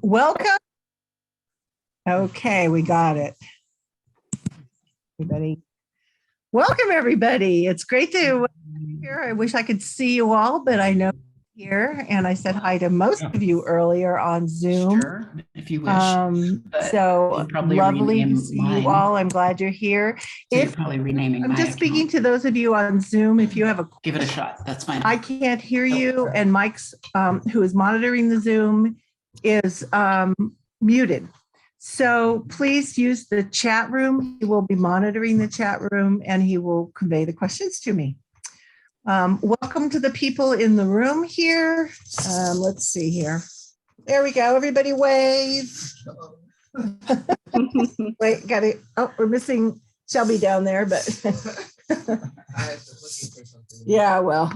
Welcome. Okay, we got it. Everybody. Welcome, everybody. It's great to be here. I wish I could see you all, but I know you're here. And I said hi to most of you earlier on Zoom. Sure, if you wish. So lovely to see you all. I'm glad you're here. So you're probably renaming I'm my just speaking account. to those of you on Zoom. If you have a Give it a shot. That's fine. I can't hear you, and Mike's, who is monitoring the Zoom, is muted. So please use the chat room. He will be monitoring the chat room, and he will convey the questions to me. Welcome to the people in the room here. Let's see here. There we go. Everybody wave. Wait, got it. Oh, we're missing Shelby down there, but yeah, well,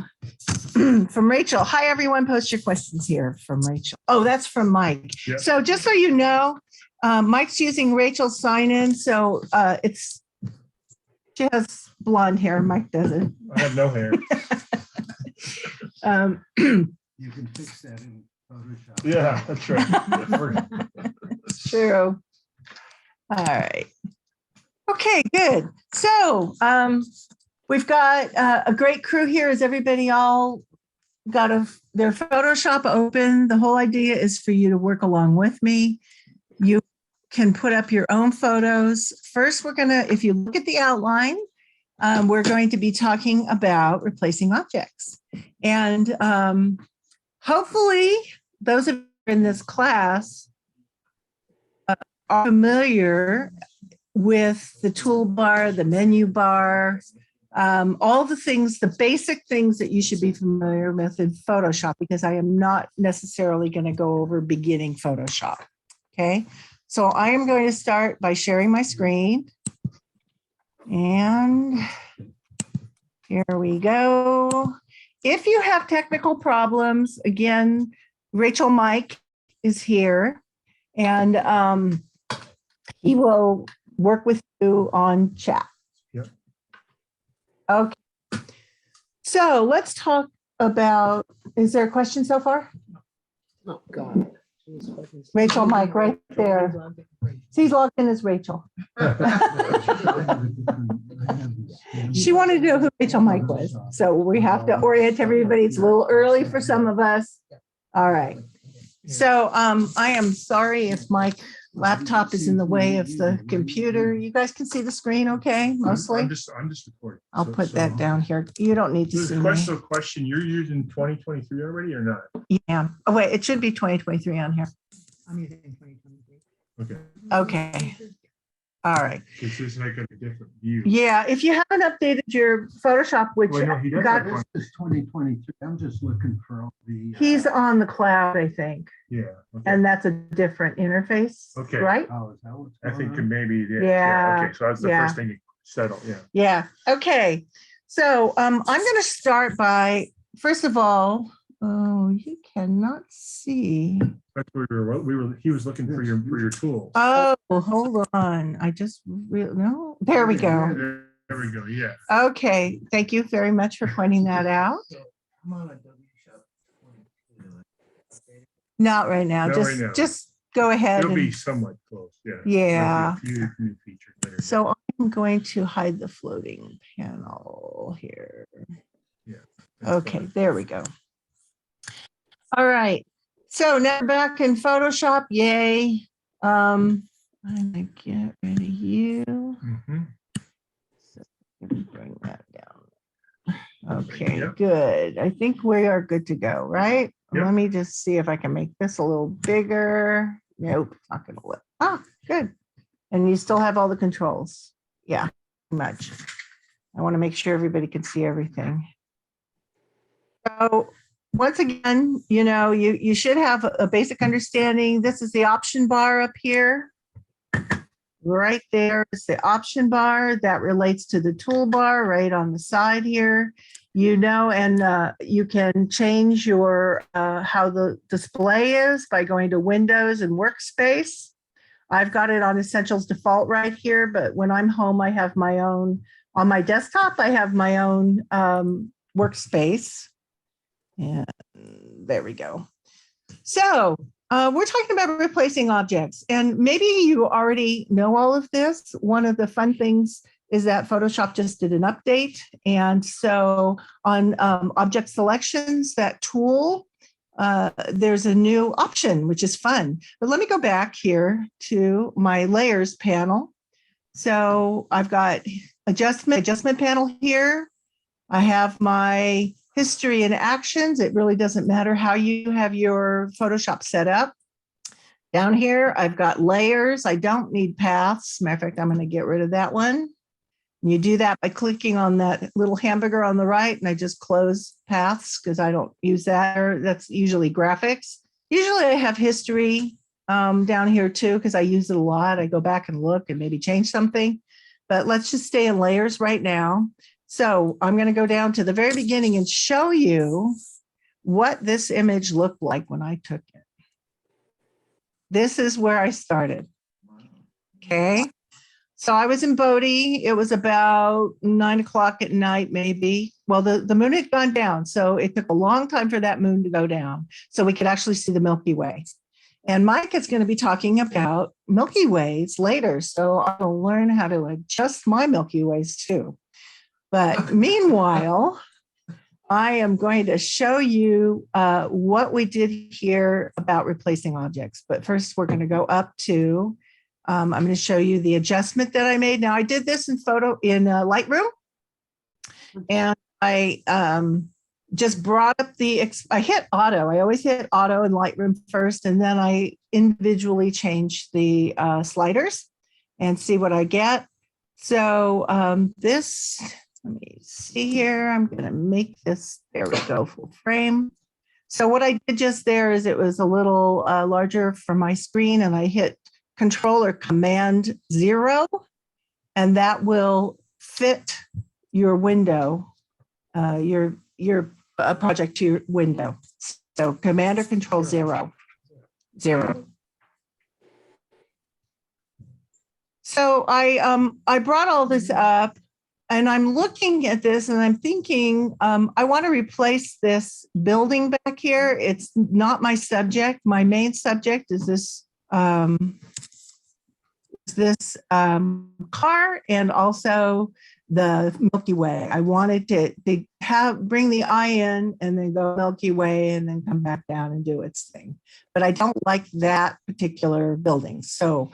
from Rachel. Hi, everyone. Post your questions here from Rachel. Oh, that's from Mike. Yep. So just so you know, Mike's using Rachel's sign-in. So she has blonde hair. Mike doesn't. I have no hair. You can fix that in Photoshop. Yeah, that's right. True. All right. Okay, good. So we've got a great crew here. Is everybody all got their Photoshop open? The whole idea is for you to work along with me. You can put up your own photos. First, if you look at the outline, we're going to be talking about replacing objects. And hopefully those of you in this class are familiar with the toolbar, the menu bar, all the things, the basic things that you should be familiar with in Photoshop, because I am not necessarily going to go over beginning Photoshop. Okay, so I am going to start by sharing my screen. And here we go. If you have technical problems, again, Rachel Mike is here, and he will work with you on chat. Yep. Okay. So let's talk about, is there a question so far? Oh, God. Rachel Mike right there. He's logged in as Rachel. She wanted to know who Rachel Mike was. So we have to orient everybody. It's a little early for some of us. All right. So I am sorry if my laptop is in the way of the computer. You guys can see the screen okay, mostly? I'm just recording. I'll put that down here. You don't need to see me. Question, you're using 2023 already or not? Yeah. Oh, wait, it should be 2023 on here. I'm using 2023. Okay. Okay. All right. It's just like a different view. Yeah, if you haven't updated your Photoshop, which Well, no, he does got, have This is 2023. I'm just looking for all the. he's on the cloud, I think, Yeah. Okay. and that's a different interface, Okay. right? Oh, is that what's I going think on? maybe. Yeah, Okay. So that's the yeah. first thing you settle. Yeah. Yeah. Okay. So I'm going to start by, first of all, oh, you cannot see. That's where he was looking for your tools. Oh, hold on. I just no. There we go. There we go. Yeah. Okay. Thank you very much for pointing that out. I'm on a W shop. Not right now. Not Just right now. just go ahead. It'll be And, somewhat close. Yeah. Yeah. There'll be a few new features later. so I'm going to hide the floating panel here. Yeah. That's Okay, fine. there we go. All right. So now back in Photoshop, yay. I'm gonna get rid of you. Mhm. So let me bring that down. Okay, Yep. good. I think we are good to go, right? Yep. Let me just see if I can make this a little bigger. Nope, it's not gonna work. Ah, good. And you still have all the controls. Yeah, pretty much. I want to make sure everybody can see everything. So once again, you should have a basic understanding. This is the option bar up here. Right there is the option bar that relates to the toolbar right on the side here. And you can change your how the display is by going to Windows and Workspace. I've got it on Essentials default right here, but when I'm home, I have my own, on my desktop, I have my own workspace. And there we go. So We're talking about replacing objects, and maybe you already know all of this. One of the fun things is that Photoshop just did an update. And so on object selections, that tool, there's a new option, which is fun. But let me go back here to my layers panel. So I've got adjustment panel here. I have my history and actions. It really doesn't matter how you have your Photoshop set up. Down here, I've got layers. I don't need paths. Matter of fact, I'm going to get rid of that one. And you do that by clicking on that little hamburger on the right, and I just close paths because I don't use that. That's usually graphics. Usually I have history down here too, because I use it a lot. I go back and look and maybe change something, but let's just stay in layers right now. So I'm going to go down to the very beginning and show you what this image looked like when I took it. This is where I started. Okay. So I was in Bodie. It was about 9 o'clock at night, maybe. Well, the moon had gone down. So it took a long time for that moon to go down so we could actually see the Milky Way. And Mike is going to be talking about Milky Ways later. So I'll learn how to adjust my Milky Ways too. But meanwhile, I am going to show you what we did here about replacing objects. But first, we're going to go up to, I'm going to show you the adjustment that I made. Now, I did this in Lightroom. And I just brought up I hit auto. I always hit auto in Lightroom first, and then I individually change the sliders and see what I get. So let me see here. I'm going to make this, there we go, full frame. So what I did just there is it was a little larger for my screen, and I hit Control or Command 0, and that will fit your window, your project to your window. So Command or Control 0. So I brought all this up, and I'm looking at this and I'm thinking, I want to replace this building back here. It's not my subject. My main subject is this car and also the Milky Way. I wanted to bring the eye in and then go Milky Way and then come back down and do its thing. But I don't like that particular building. So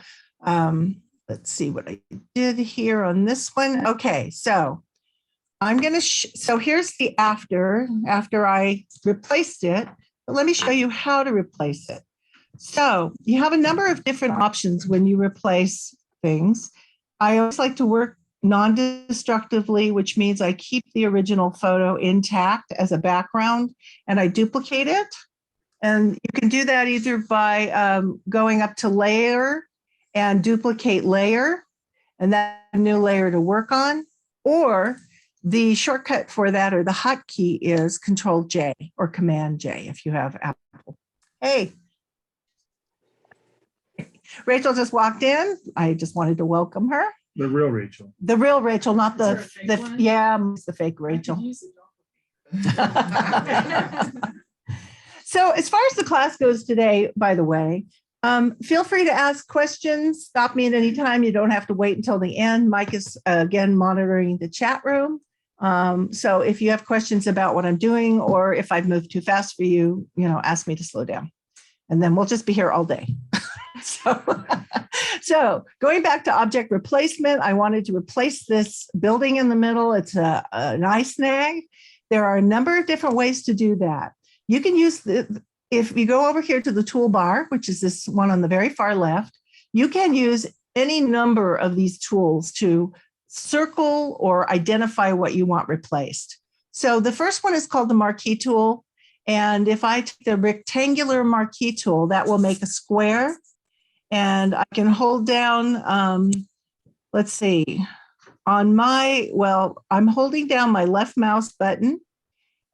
let's see what I did here on this one. Okay, so I'm going to, so here's the after I replaced it. But let me show you how to replace it. So you have a number of different options when you replace things. I always like to work non-destructively, which means I keep the original photo intact as a background and I duplicate it. And you can do that either by going up to layer and duplicate layer, and that's a new layer to work on, or the shortcut for that or the hotkey is Control J or Command J if you have Apple. Hey, Rachel just walked in. I just wanted to welcome her. The real Rachel. The real Rachel, not Is there the, a fake the one? yeah, it's the fake Rachel. So as far as the class goes today, by the way, feel free to ask questions. Stop me at any time. You don't have to wait until the end. Mike is again monitoring the chat room. So if you have questions about what I'm doing or if I've moved too fast for you, ask me to slow down. And then we'll just be here all day. So going back to object replacement, I wanted to replace this building in the middle. It's an eye snag. There are a number of different ways to do that. You can use if you go over here to the toolbar, which is this one on the very far left, you can use any number of these tools to circle or identify what you want replaced. So the first one is called the marquee tool. And if I take the rectangular marquee tool, that will make a square. And I can hold down, let's see, I'm holding down my left mouse button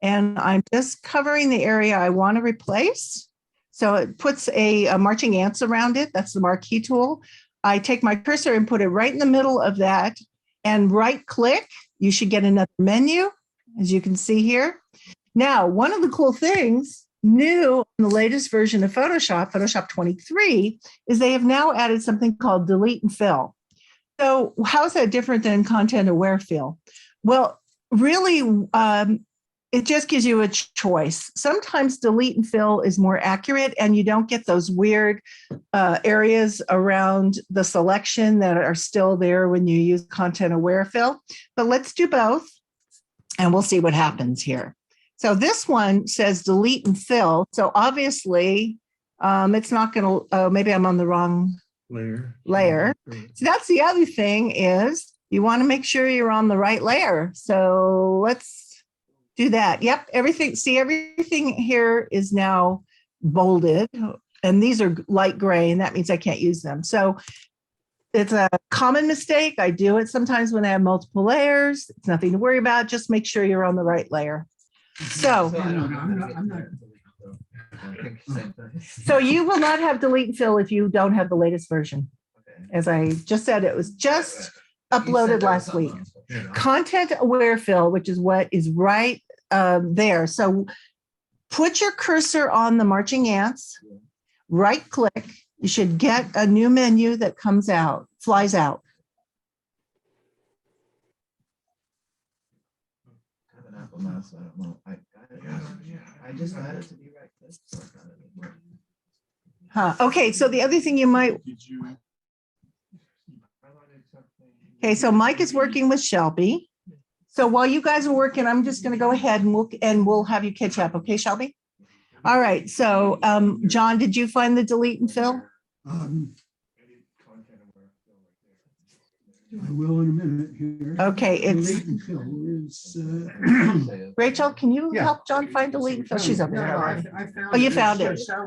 and I'm just covering the area I want to replace. So it puts a marching ants around it. That's the marquee tool. I take my cursor and put it right in the middle of that and right click. You should get another menu, as you can see here. Now, one of the cool things new in the latest version of Photoshop, Photoshop 23, is they have now added something called delete and fill. So how is that different than content aware fill? Well, really, it just gives you a choice. Sometimes delete and fill is more accurate and you don't get those weird areas around the selection that are still there when you use content aware fill. But let's do both and we'll see what happens here. So this one says delete and fill. So obviously it's not going to, oh, maybe I'm on the wrong layer. So that's the other thing is you want to make sure you're on the right layer. So let's do that. Yep. Everything here is now bolded and these are light gray and that means I can't use them. So it's a common mistake. I do it sometimes when I have multiple layers. It's nothing to worry about. Just make sure you're on the right layer. So you will not have delete and fill if you don't have the latest version. As I just said, it was just uploaded last week. Content aware fill, which is what is right there. So put your cursor on the marching ants, right click. You should get a new menu that comes out, flies out. I just got it to be right. Huh. Okay, so the other thing you might. Okay, so Mike is working with Shelby. So while you guys are working, I'm just going to go ahead and we'll have you catch up. Okay, Shelby? All right. So John, did you find the delete and fill? I will in a minute here. Okay, it's Delete and fill is, Rachel. Can you Yeah. help John find delete and fill? She's up yeah, there. I found Oh, you It's found it. just I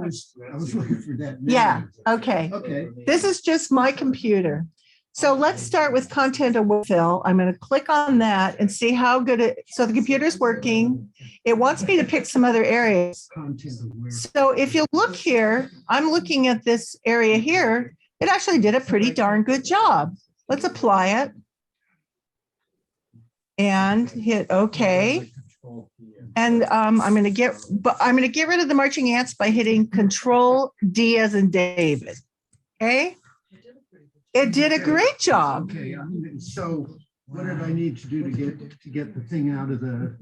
was looking for that. Yeah. name. Okay. Okay. This is just my computer. So let's start with content aware fill. I'm going to click on that and see how good it. So the computer's working. It wants me to pick some other areas. Content aware. So if you look here, I'm looking at this area here. It actually did a pretty darn good job. Let's apply it and hit OK. And I'm going to get rid of the marching ants by hitting Control D as in David. Okay. It did a great job. Okay, so what did I need to do to get the thing out of the?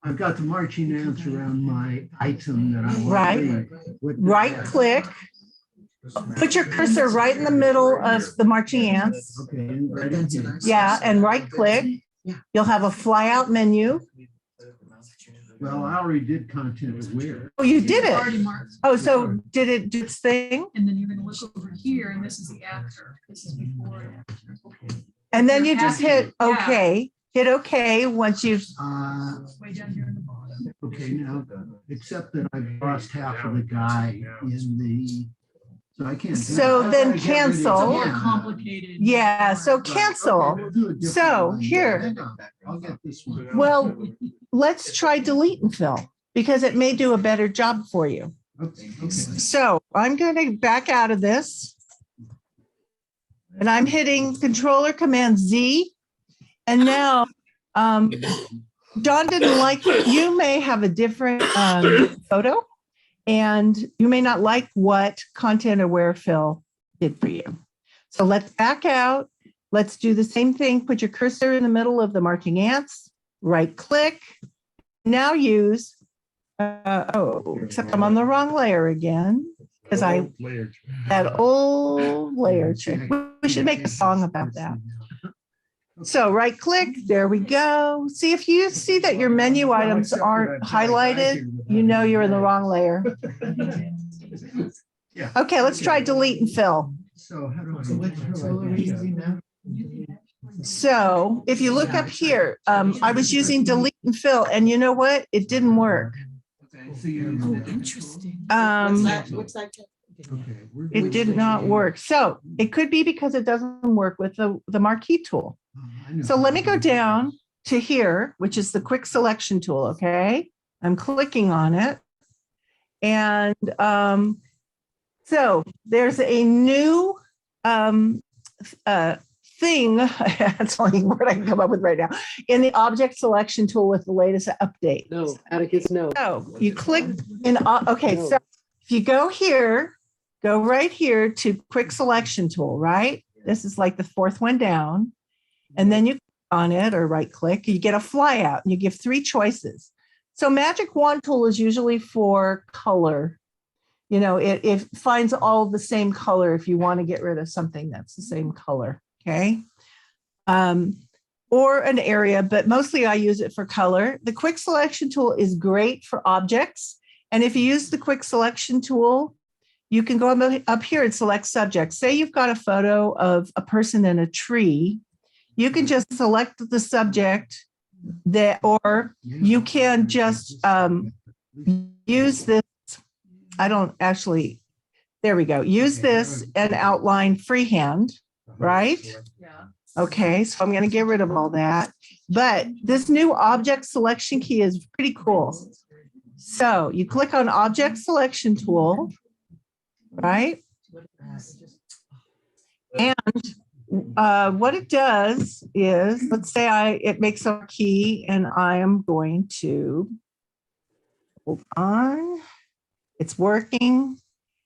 I've got the marching ants around my item that I want. Right. Right click. Put your cursor right in the middle of the marching ants. Okay. Right in here. Yeah, and right click. You'll have a fly out menu. Well, I already did content aware. Oh, you did Already it. marked. Oh, so did it do its thing? And then you're gonna look over here, and this is the after. This is before and after. And then you just hit Yeah. OK. Hit OK once you've. Way down here in the bottom. Okay, now, except that I've lost half of the guy in the, so I can't. do So that. I then gotta get rid of It's a cancel. more yeah. complicated. Yeah, so Okay, cancel. we'll do a different So, one. here. Hang on, I'll get this one. Well, let's try delete and fill because it may do a better job for you. Okay, okay. So I'm going to back out of this and I'm hitting Controller Command Z. And now John didn't like it. You may have a different photo and you may not like what content aware fill did for you. So let's back out. Let's do the same thing. Put your cursor in the middle of the marching ants, right click. Now use, except I'm on the wrong layer again because that old layer trick. We should make a song about that. So right click, there we go. See, if you see that your menu items aren't highlighted, you know you're in the wrong layer. Yeah. Okay, let's try delete and fill. So how do I? So if you look up here, I was using delete and fill and you know what? It didn't work. Interesting. It did not work. So it could be because it doesn't work with the marquee tool. So let me go down to here, which is the quick selection tool. Okay. I'm clicking on it. And so there's a new thing, that's the only word I can come up with right now, in the object selection tool with the latest update. No, Atticus, no. So you click in, okay, No. so if you go here, go right here to quick selection tool, right? This is like the fourth one down. And then you click on it or right click, you get a flyout and you give 3 choices. So magic wand tool is usually for color. You know, it finds all the same color if you want to get rid of something that's the same color, okay? Or an area, but mostly I use it for color. The quick selection tool is great for objects. And if you use the quick selection tool, you can go up here and select subjects. Say you've got a photo of a person in a tree. You can just select the subject that, or you can just use this. I don't actually, there we go. Use this and outline freehand, right? Yeah. Okay, so I'm going to get rid of all that. But this new object selection key is pretty cool. So you click on object selection tool, right? And what it does is, let's say it makes a key and I am going to, hold on, it's working.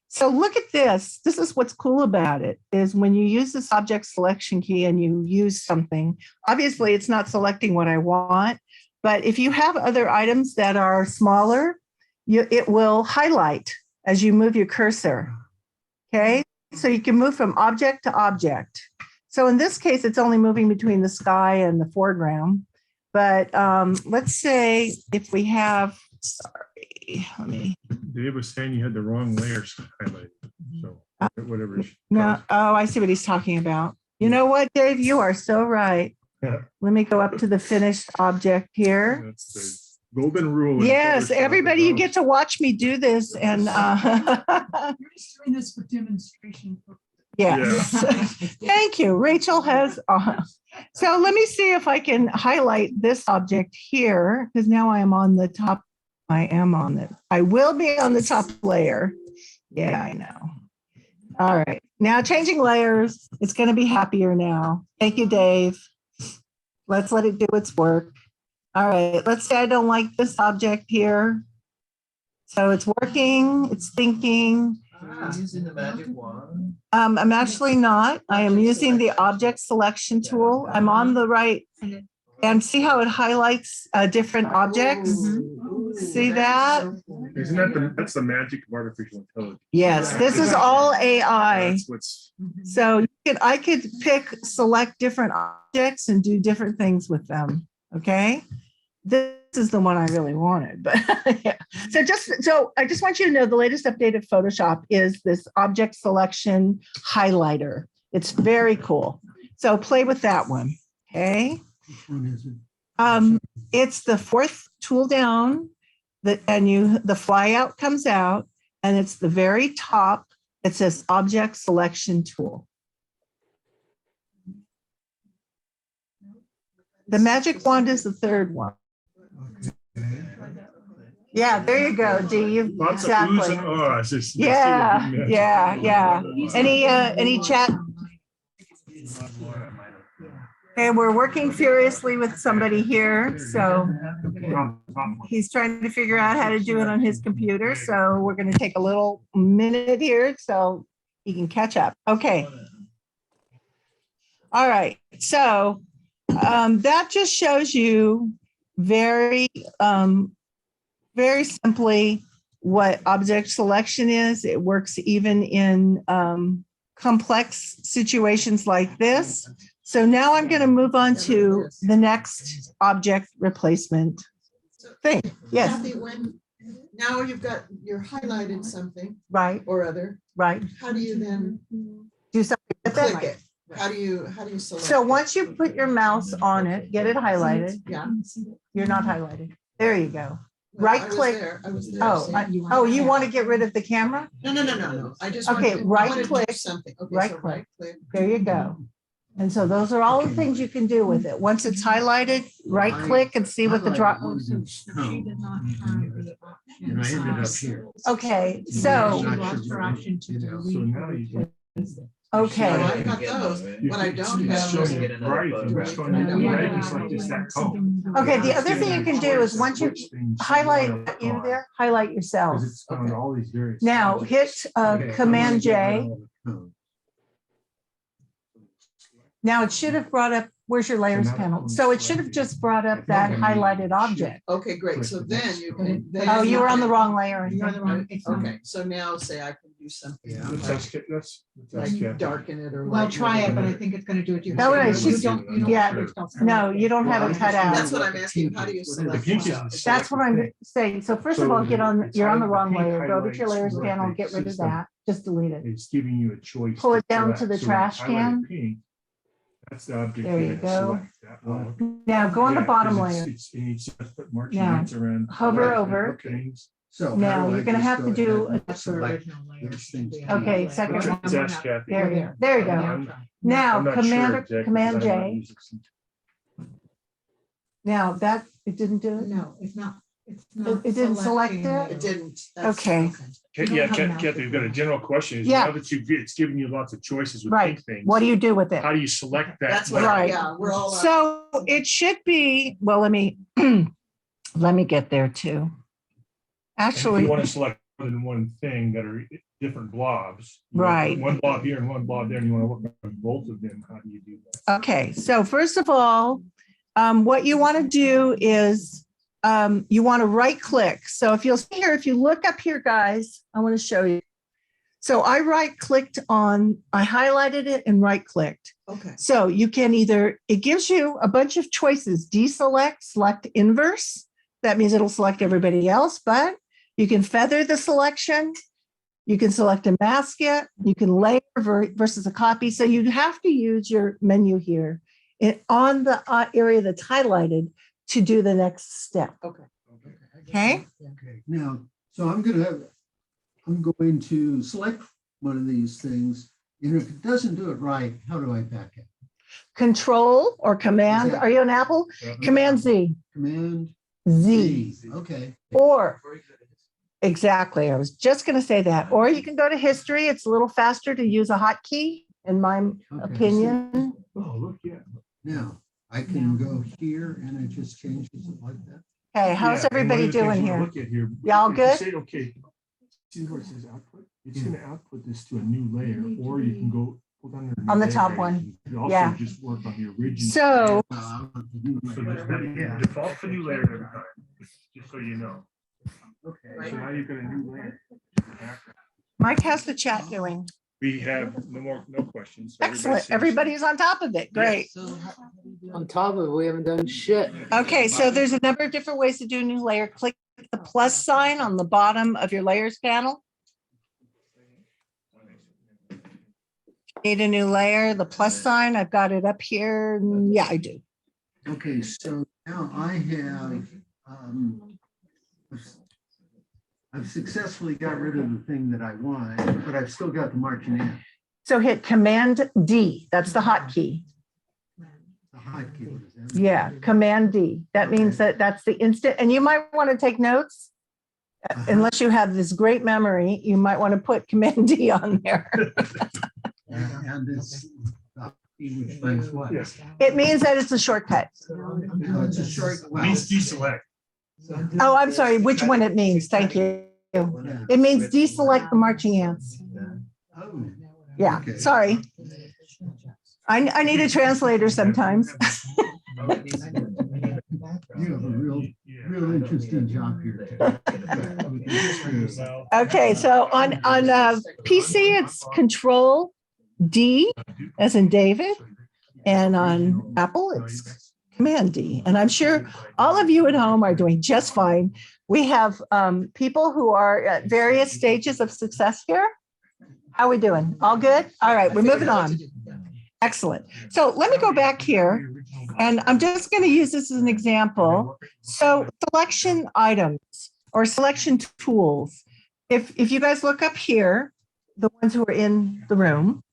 So look at this. This is what's cool about it, is when you use this object selection key and you use something, obviously it's not selecting what I want, but if you have other items that are smaller, it will highlight as you move your cursor, okay? So you can move from object to object. So in this case, it's only moving between the sky and the foreground. But let's say if we have, sorry, let me. Dave was saying you had the wrong layers highlighted, so whatever. No, oh, I see what he's talking about. You know what, Dave? You are so right. Yeah. Let me go up to the finished object here. That's the golden rule. Yes, everybody, you get to watch me do this. And You're just doing this for demonstration. yes, thank you. Rachel has. So let me see if I can highlight this object here, because now I am on the top. I am on it. I will be on the top layer. Yeah, I know. All right. Now changing layers. It's going to be happier now. Thank you, Dave. Let's let it do its work. All right. Let's say I don't like this object here. So it's working. It's thinking. Using the magic wand. I'm actually not. I am using the object selection tool. I'm on the right. And see how it highlights different objects? See that? Isn't that that's the magic of artificial intelligence? Yes, this is all AI. That's what's, So I could select different objects and do different things with them. Okay. This is the one I really wanted, but yeah. So I just want you to know the latest update of Photoshop is this object selection highlighter. It's very cool. So play with that one. Okay. Which one is it? It's the 4th tool down, the flyout comes out, and it's the very top. It says object selection tool. The magic wand is the 3rd one. Yeah, there you go, Dee. You lots of exactly. oohs and ahs. It's Yeah. Any chat? Okay, we're working furiously with somebody here, so he's trying to figure out how to do it on his computer. So we're going to take a little minute here so he can catch up. Okay. All right. So that just shows you very simply what object selection is. It works even in complex situations like this. So now I'm going to move on to the next object replacement thing. Yes. Kathy, now you're highlighted something Right. or other, Right. how do you then Do something with that. click it? How do you select? So it? once you put your mouse on it, get it highlighted. Yeah. You're not highlighted. There you go. Well, Right I was click. there. I was there. Oh, you want to get rid of the camera? No. I just Okay, wanted to- I right wanted to do click, something. Okay, right so click. click. There you go. And so those are all the things you can do with it. Once it's highlighted, right click and see what the drop. She did not have the option. And I ended up here. Okay, She so lost her option to delete. so now you can. Okay. No, I've got those. What I don't have Show is. me right, if it's showing you the red, it's like just that column. Okay, the other thing you can do is once you Which things highlight want you on, there, highlight 'cause yourself. it's found all these various. Now subjects. hit Okay, Command J. I wanna get rid of the code. Now it should have brought up, where's your layers So now panel? that So it one's should have selected. just brought up It's that not gonna be highlighted shit. object. Okay, great. So then you can. then Oh, you were on the can- wrong layer. I You're on the think. wrong, it's not. Okay, so now say I can do something. Yeah. Let's like- ask it- let's ask Like Kathy. darken it or. Well, lighten try it, but I or- think it's gonna do it to you. No, no, You she's- don't- you don't yeah. have it spelled No, you don't have Well, it I cut just out. That's what I'm asking. How do you The select? pink is one? the That's what I'm saying. So first of So all, get on, it's you're on the highlighted- wrong the pink layer. Go to your highlights layers what panel, the get rid of system- that. Just delete it. It's giving you a choice. Pull it to down to select. the So trash when I highlighted can. pink, that's the object. There you gotta go. select, that one. Now go on the Yeah, bottom 'cause layer. it's- and you just put marching Now, ants around. hover select over. things. So. how Now, do I you're gonna just have to go do ahead and That's the select original layer. those things. Okay, second Let's one. ask Kathy. There you go. I'm Now, not sure Command, exactly, 'cause Command I'm not J. using some- Now that, it didn't do it? No, it's not. It's It not. didn't select selecting it? It didn't. That's- Okay. You don't Yeah, have an Kathy, we've got a general question. Is Yeah. now that it's giving you lots of choices with Right. pink things. What do you do with it? How do you select that? That's what, Right. yeah, we're all. So it should be, well, let me, let me get there too. And if Actually, you want to select more than one thing that are different blobs. you want Right. One blob here and one blob there, and you want to work on both of them. How do you do that? okay, so first of all, what you want to do is you want to right click. So if you'll see here, if you look up here, guys, I want to show you. So I right clicked on, I highlighted it and right clicked. Okay, So you can either, it gives you a bunch of choices, deselect, select inverse. That means it'll select everybody else, but you can feather the selection. You can select and mask it. You can layer versus a copy. So you have to use your menu here on the area that's highlighted to do the next step. okay. Okay. Okay, now, so I'm going to select one of these things, and if it doesn't do it right, how do I back it? Control or Command. Are you on Apple? Command Z. Command Z. Z, okay. Or exactly. I was just going to say that. Or you can go to history. It's a little faster to use a hotkey, in my Okay, opinion. Oh, look, yeah. Now, I can go here and it just changes it like that. Hey, how's Yeah, and one everybody of the things doing you wanna here? Look at here. Y'all if you good? say, okay, see where it says output? It's gonna output this to a new layer, or you can go. hold on to On the new top layer. one. You also Yeah. just work on the original. So, I want to do So like there's that. gonna be default to new layer every time, just so you know. Okay. So now you've got a new layer. Mike, how's the chat doing? We have no questions. So Excellent. seems- Everybody's on top of it. Great. On top of it, we haven't done shit. Okay, so there's a number of different ways to do a new layer. Click the plus sign on the bottom of your layers panel. Need a new layer, the plus sign, I've got it up here. Yeah, I do. Okay, so now I have, I've successfully got rid of the thing that I want, but I've still got the marching in. So hit Command D, that's the hotkey. The hotkey. what is that? Yeah, Command D. That means that that's the instant, and you might want to take notes. Unless you have this great memory, you might want to put Command D on there. And it's, which means what? Yes. It means that it's a shortcut. No, it's a short. well, Means deselect. Oh, I'm sorry, which one it means, thank you. yeah. It means deselect the marching ants. Oh, Yeah, Okay. sorry. I need a translator sometimes. You have a real interesting job here. Okay, so on PC, it's Control D as in David, and on Apple, it's Command D. And I'm sure all of you at home are doing just fine. We have people who are at various stages of success here. How are we doing? All good? All right, we're moving on. Excellent. So let me go back here, and I'm just going to use this as an example. So selection items or selection tools. If you guys look up here, the ones who are in the room,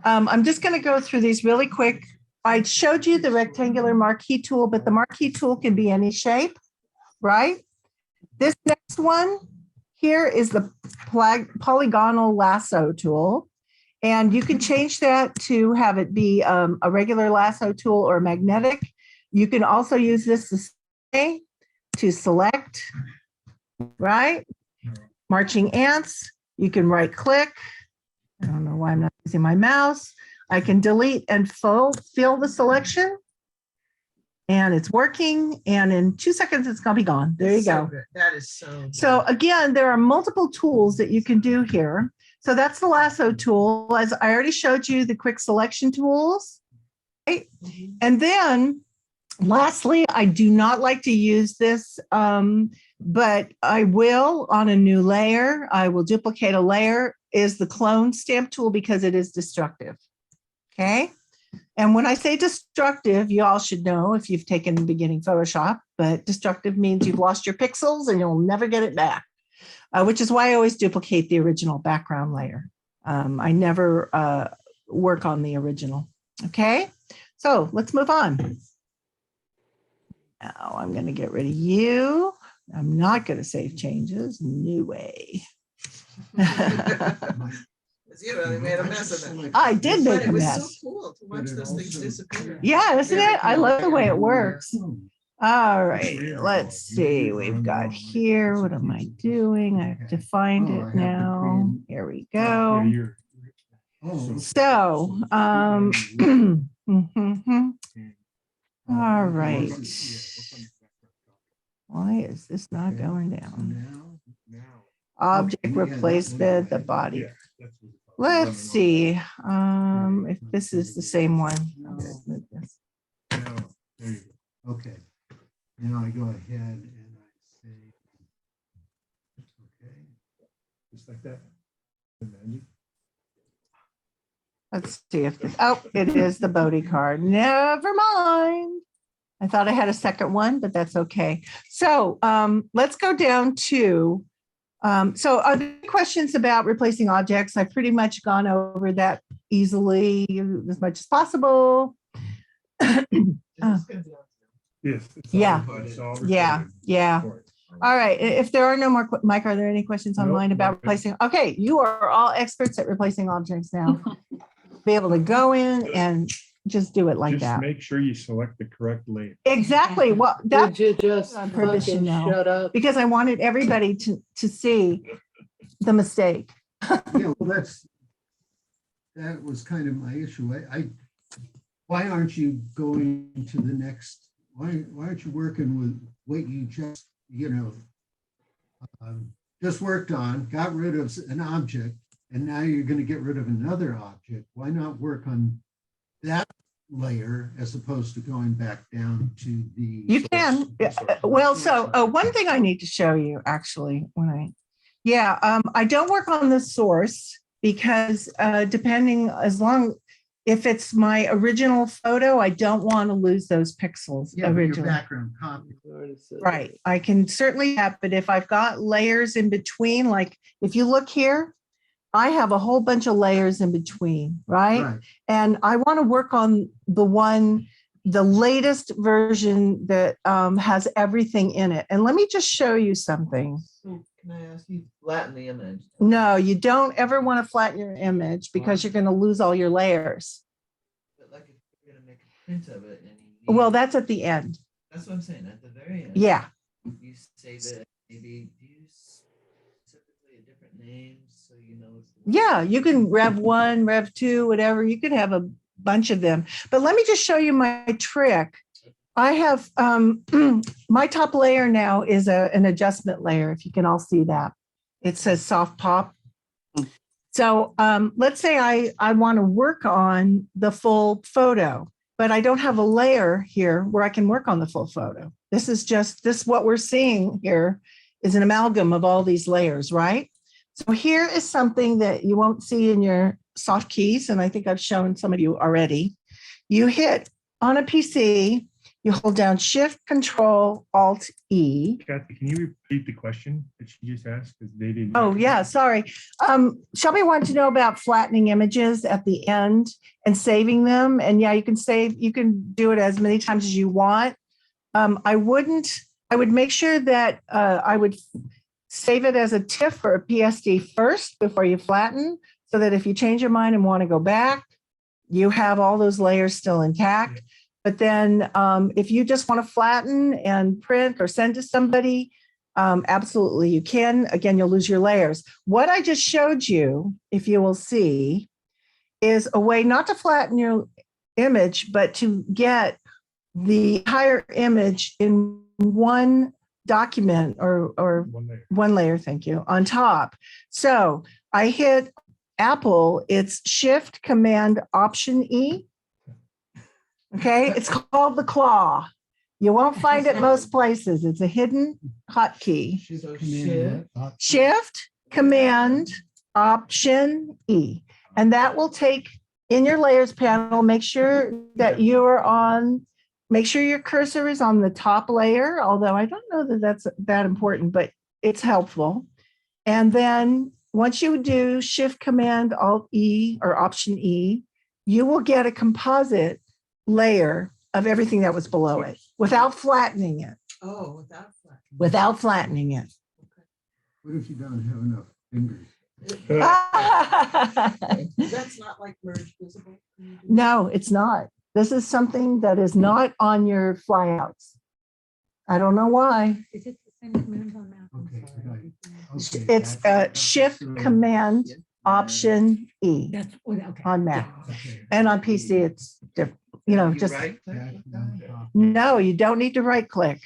I'm just going to go through these really quick. I showed you the rectangular marquee tool, but the marquee tool can be any shape, right? This next one here is the polygonal lasso tool. And you can change that to have it be a regular lasso tool or magnetic. You can also use this to select, right? Marching ants. You can right click. I don't know why I'm not using my mouse. I can delete and fill the selection. And it's working. And in 2 seconds, it's going to be gone. There you So go. good. That is so. So again, there are multiple tools that you can do here. So that's the lasso tool. As I already showed you, the quick selection tools. Right? And then lastly, I do not like to use this, but I will on a new layer. I will duplicate a layer is the clone stamp tool because it is destructive. Okay. And when I say destructive, you all should know if you've taken beginning Photoshop, but destructive means you've lost your pixels and you'll never get it back, which is why I always duplicate the original background layer. I never work on the original. Okay, so let's move on. Now I'm going to get rid of you. I'm not going to save changes. New way. You really made a mess of it. I did But make a it was mess. so cool to watch those things disappear. Yeah, isn't it? I love the way it works. Oh, All right, let's see. We've got here. What am I doing? I have to find it now. Here we Yeah, go. you're. Oh, So, all right. Why is this not going down? Now. Object Okay, yeah, replacement, the body. Yeah, that's what it's called. Let's see if this is the same one. Now, there you go. okay. Now I go ahead and I say, okay. Just like that. And then Let's see if this, oh, it is the Bodhi card. Never mind. I thought I had a second one, but that's okay. So let's go down to, so are there any questions about replacing objects? I've pretty much gone over that easily as much as possible. Yes. it's Yeah. all- it's all Yeah, recorded. yeah. All right. If there are no more, Mike, are there any questions Nope, online about we're good. replacing? Okay, you are all experts at replacing objects now. Be able to go in and just do it like Just that. make sure you select the correct layer. Exactly. Well, Would that's you just on purpose, you fucking know. shut up? because I wanted everybody to see the mistake. Yeah, well, that was kind of my issue. Why aren't you going to the next, why aren't you working with what you just, just worked on, got rid of an object, and now you're going to get rid of another object? Why not work on that layer as opposed to going back down to the? You can. Well, so one thing I need to show you actually I don't work on the source because depending if it's my original photo, I don't want to lose those pixels Yeah, but your originally. background copy. Right. I can certainly have, but if I've got layers in between, like if you look here, I have a whole bunch of layers in between, right? Right. And I want to work on the latest version that has everything in it. And let me just show you something. So can I ask you, flatten the image? No, you don't ever want to flatten your image because you're going to lose all your layers. But like if you're gonna make a print of it and Well, that's at the end. that's what I'm saying, at the very end. Yeah. You say that maybe use typically a different name so you know. It's Yeah, you can Rev 1, Rev 2, whatever. You could have a bunch of them. But let me just show you my trick. I have my top layer now is an adjustment layer, if you can all see that. It says soft pop. So let's say I want to work on the full photo, but I don't have a layer here where I can work on the full photo. What we're seeing here is an amalgam of all these layers, right? So here is something that you won't see in your soft keys, and I think I've shown some of you already. You hit on a PC, you hold down Shift, Control, Alt, E. Kathy, can you repeat the question that she just asked? Because they didn't. Oh, yeah, sorry. Shelby wanted to know about flattening images at the end and saving them. And yeah, you can do it as many times as you want. I would make sure that I would save it as a TIFF or a PSD first before you flatten, so that if you change your mind and want to go back, you have all those layers still intact. But then if you just want to flatten and print or send to somebody, absolutely you can. Again, you'll lose your layers. What I just showed you, if you will see, is a way not to flatten your image, but to get the entire image in one document or one layer, thank you, on top. So I hit Apple, it's Shift Command Option E. Okay, it's called the claw. You won't find it most places. It's a hidden hotkey. So shit. Shift Command Option E. And that will take in your layers panel, make sure that you are on, make sure your cursor is on the top layer, although I don't know that that's that important, but it's helpful. And then once you do Shift Command Alt E or Option E, you will get a composite layer of everything that was below it without flattening it, Oh, without flat. without flattening it. What if you don't have enough fingers? That's not like merge visible. No, it's not. This is something that is not on your flyouts. I don't know why. Is it the same command on Mac? I'm Okay, sorry. Okay, It's Shift Command Option E That's, okay. on Mac. Okay. And on PC, it's different, you know, just, no, you don't need to right click.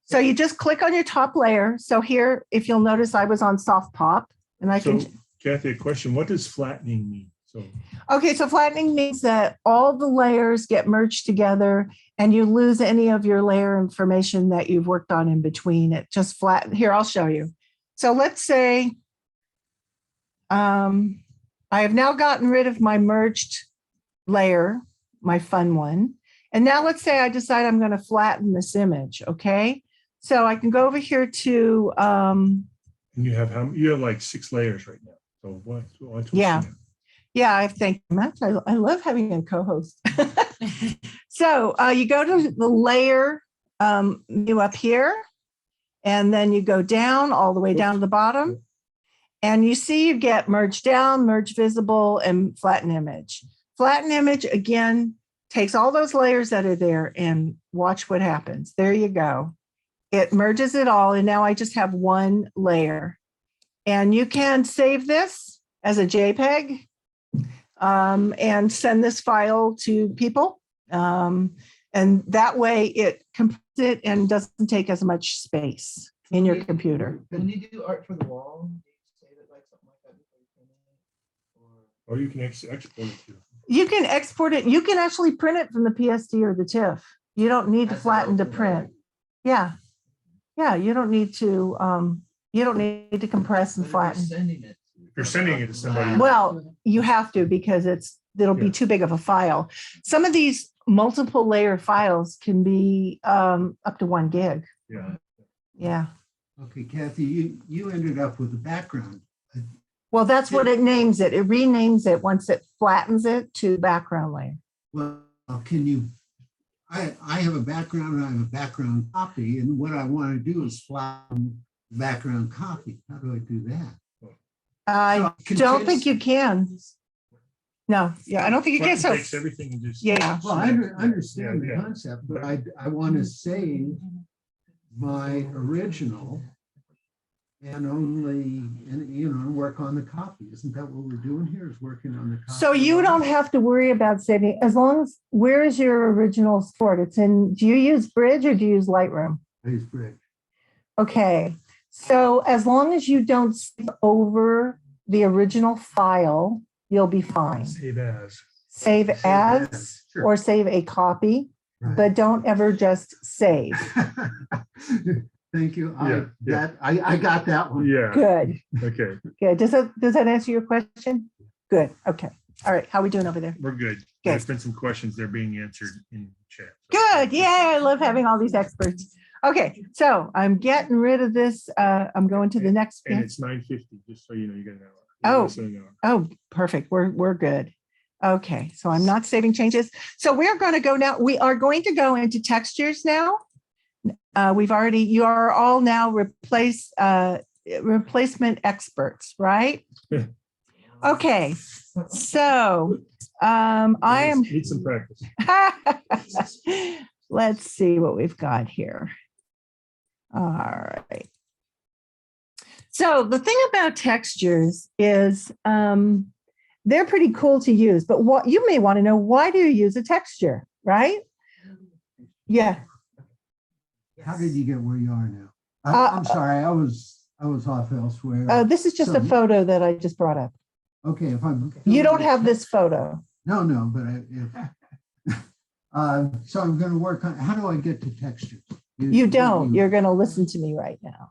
So you just click on your top layer. So here, if you'll notice, I was on soft pop and I So can, Kathy, a question, what does flattening mean? So okay, so flattening means that all the layers get merged together and you lose any of your layer information that you've worked on in between. It just flat, here, I'll show you. So let's say I have now gotten rid of my merged layer, my fun one. And now let's say I decide I'm going to flatten this image, okay? So I can go over here to, and you have like 6 layers right now. So what's Yeah. Yeah, I thank you, Matt. I love having a co-host. So you go to the layer menu up here, and then you go down all the way down to the bottom. And you see you get merge down, merge visible, and flatten image. Flatten image, again, takes all those layers that are there and watch what happens. There you go. It merges it all, and now I just have one layer. And you can save this as a JPEG and send this file to people. And that way it completes it and doesn't take as much space in your computer. When you do art for the wall, do you save it like something like that before you print it? Or you can export it too. You can export it. You can actually print it from the PSD or the TIFF. You don't need to As an flatten to open print. Yeah. Yeah, you don't need to compress and But if you're flatten. sending it. You're sending it to somebody. Well, you have to because it'll be Yeah. too big of a file. Some of these multiple layer files can be up to 1 gig. Yeah. Yeah. Okay, Kathy, you ended up with a background. Well, that's what it names it. It renames it once it flattens it to background layer. Well, can you, I have a background and I have a background copy, and what I want to do is flatten the background copy. How do I do that? I don't think you can. No, yeah, I don't think you can. Flatten So, takes everything and just. yeah. Well, I understand the Yeah. concept, but I want to save my original and work on the copy. Isn't that what we're doing here, is working on the copy? So you don't have to worry about saving, as long as, where is your original stored? It's in, do you use Bridge or do you use Lightroom? Please, Bridge. Okay, so as long as you don't save over the original file, you'll be fine. Save as. Save as Sure. or save a copy, Right. but don't ever just save. Thank you. Yeah. I got that one. Yeah. Good, Okay, good. Does that answer your question? Good, okay. All right, how are we doing over there? we're good. There's been some questions that are being answered in chat. Good, yeah, I love having all these experts. Okay, so I'm getting rid of this. I'm going to the next. And it's 9:50, just so you know, you're gonna know. Oh. So you know. Oh, perfect. We're good. Okay, so I'm not saving changes. So we're going to go now. We are going to go into textures now. You are all now replaced. replacement experts, right? Yeah. Okay, so I am, Need some practice. let's see what we've got here. All right. So the thing about textures is they're pretty cool to use, but what you may want to know, why do you use a texture, right? Yeah. How did you get where you are now? Uh, I'm sorry, I was off elsewhere. This is just a So- photo that I just brought up. Okay, if I'm. You don't have this photo. No, but so I'm going to work on, how do I get to textures? You don't. You're going to listen to me right now.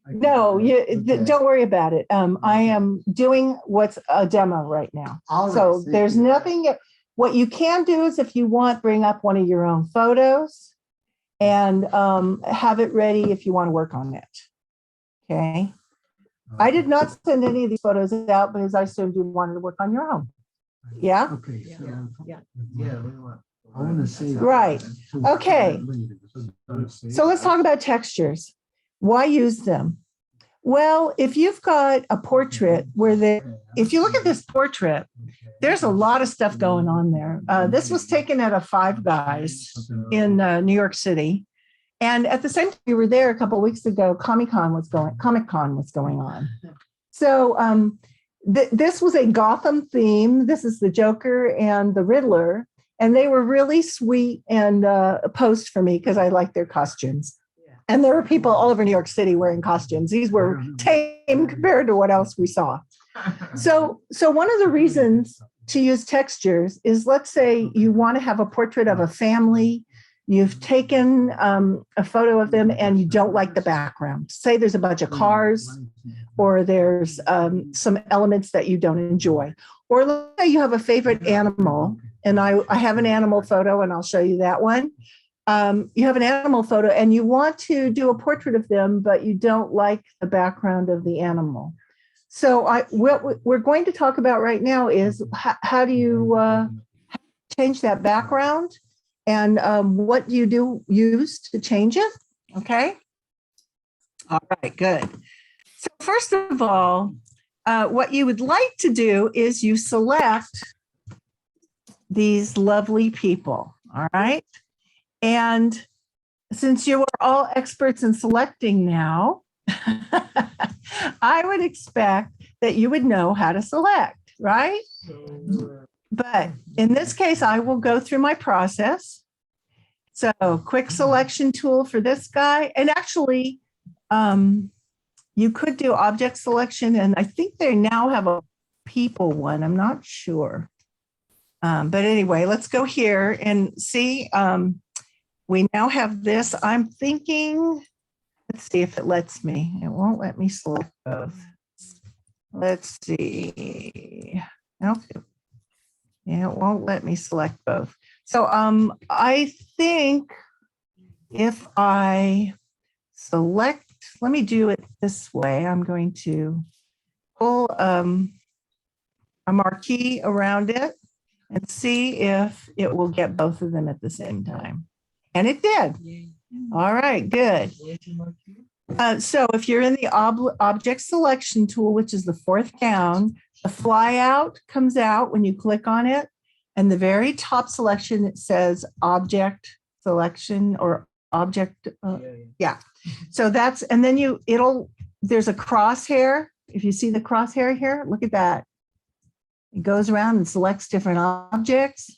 No, don't worry about it. I am doing what's a demo right now. So there's nothing, what you can do is if you want, bring up one of your own photos and have it ready if you want to work on it. Okay. I did not send any of these photos out because I assumed you wanted to work on your own. Yeah. Okay, so. Yeah. Yeah, we want. I want to say. Right. Okay. So let's talk about textures. Why use them? Well, if you've got a portrait if you look at this portrait, there's a lot of stuff going on there. This was taken at a Five Guys in New York City. And at the same time, we were there a couple of weeks ago, Comic-Con was going on. So this was a Gotham theme. This is the Joker and the Riddler. And they were really sweet and posed for me because I like their costumes. And there were people all over New York City wearing costumes. These were tame compared to what else we saw. So one of the reasons to use textures is, let's say you want to have a portrait of a family. You've taken a photo of them and you don't like the background. Say there's a bunch of cars or there's some elements that you don't enjoy. Or let's say you have a favorite animal, and I have an animal photo and I'll show you that one. You have an animal photo and you want to do a portrait of them, but you don't like the background of the animal. So what we're going to talk about right now is how do you change that background? And what do you use to change it? Okay. All right, good. So first of all, what you would like to do is you select these lovely people. All right. And since you are all experts in selecting now, I would expect that you would know how to select, right? But in this case, I will go through my process. So quick selection tool for this guy. And actually, you could do object selection. And I think they now have a people one. I'm not sure. But anyway, let's go here and see. We now have this. I'm thinking, let's see if it lets me. It won't let me select both. Let's see. Okay. Yeah, it won't let me select both. So I think if I select, let me do it this way. I'm going to pull a marquee around it and see if it will get both of them at the same time. And it did. All right, good. So if you're in the object selection tool, which is the fourth down, the flyout comes out when you click on it. And the very top selection, it says object selection or object. Yeah. So that's, and then there's a crosshair. If you see the crosshair here, look at that. It goes around and selects different objects.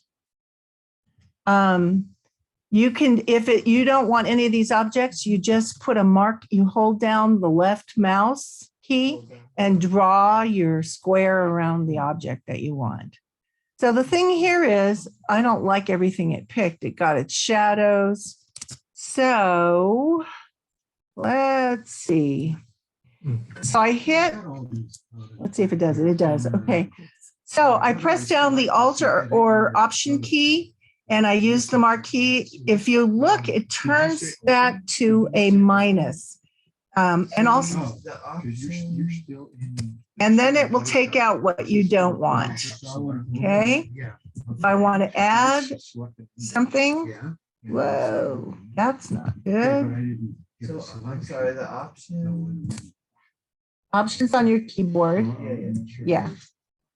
You can, you don't want any of these objects, you just put a mark, you hold down the left mouse key and draw your square around the object that you want. So the thing here is, I don't like everything it picked. It got its shadows. So let's see. So I hit, let's see if it does it. It does. Okay. So I press down the Alt or Option key and I use the marquee. If you look, it turns that to a minus. And also, and then it will take out what you don't want. Okay. If I want to add something, whoa, that's not good. get a So I'm selection. sorry, the option. Options on your keyboard. Yeah.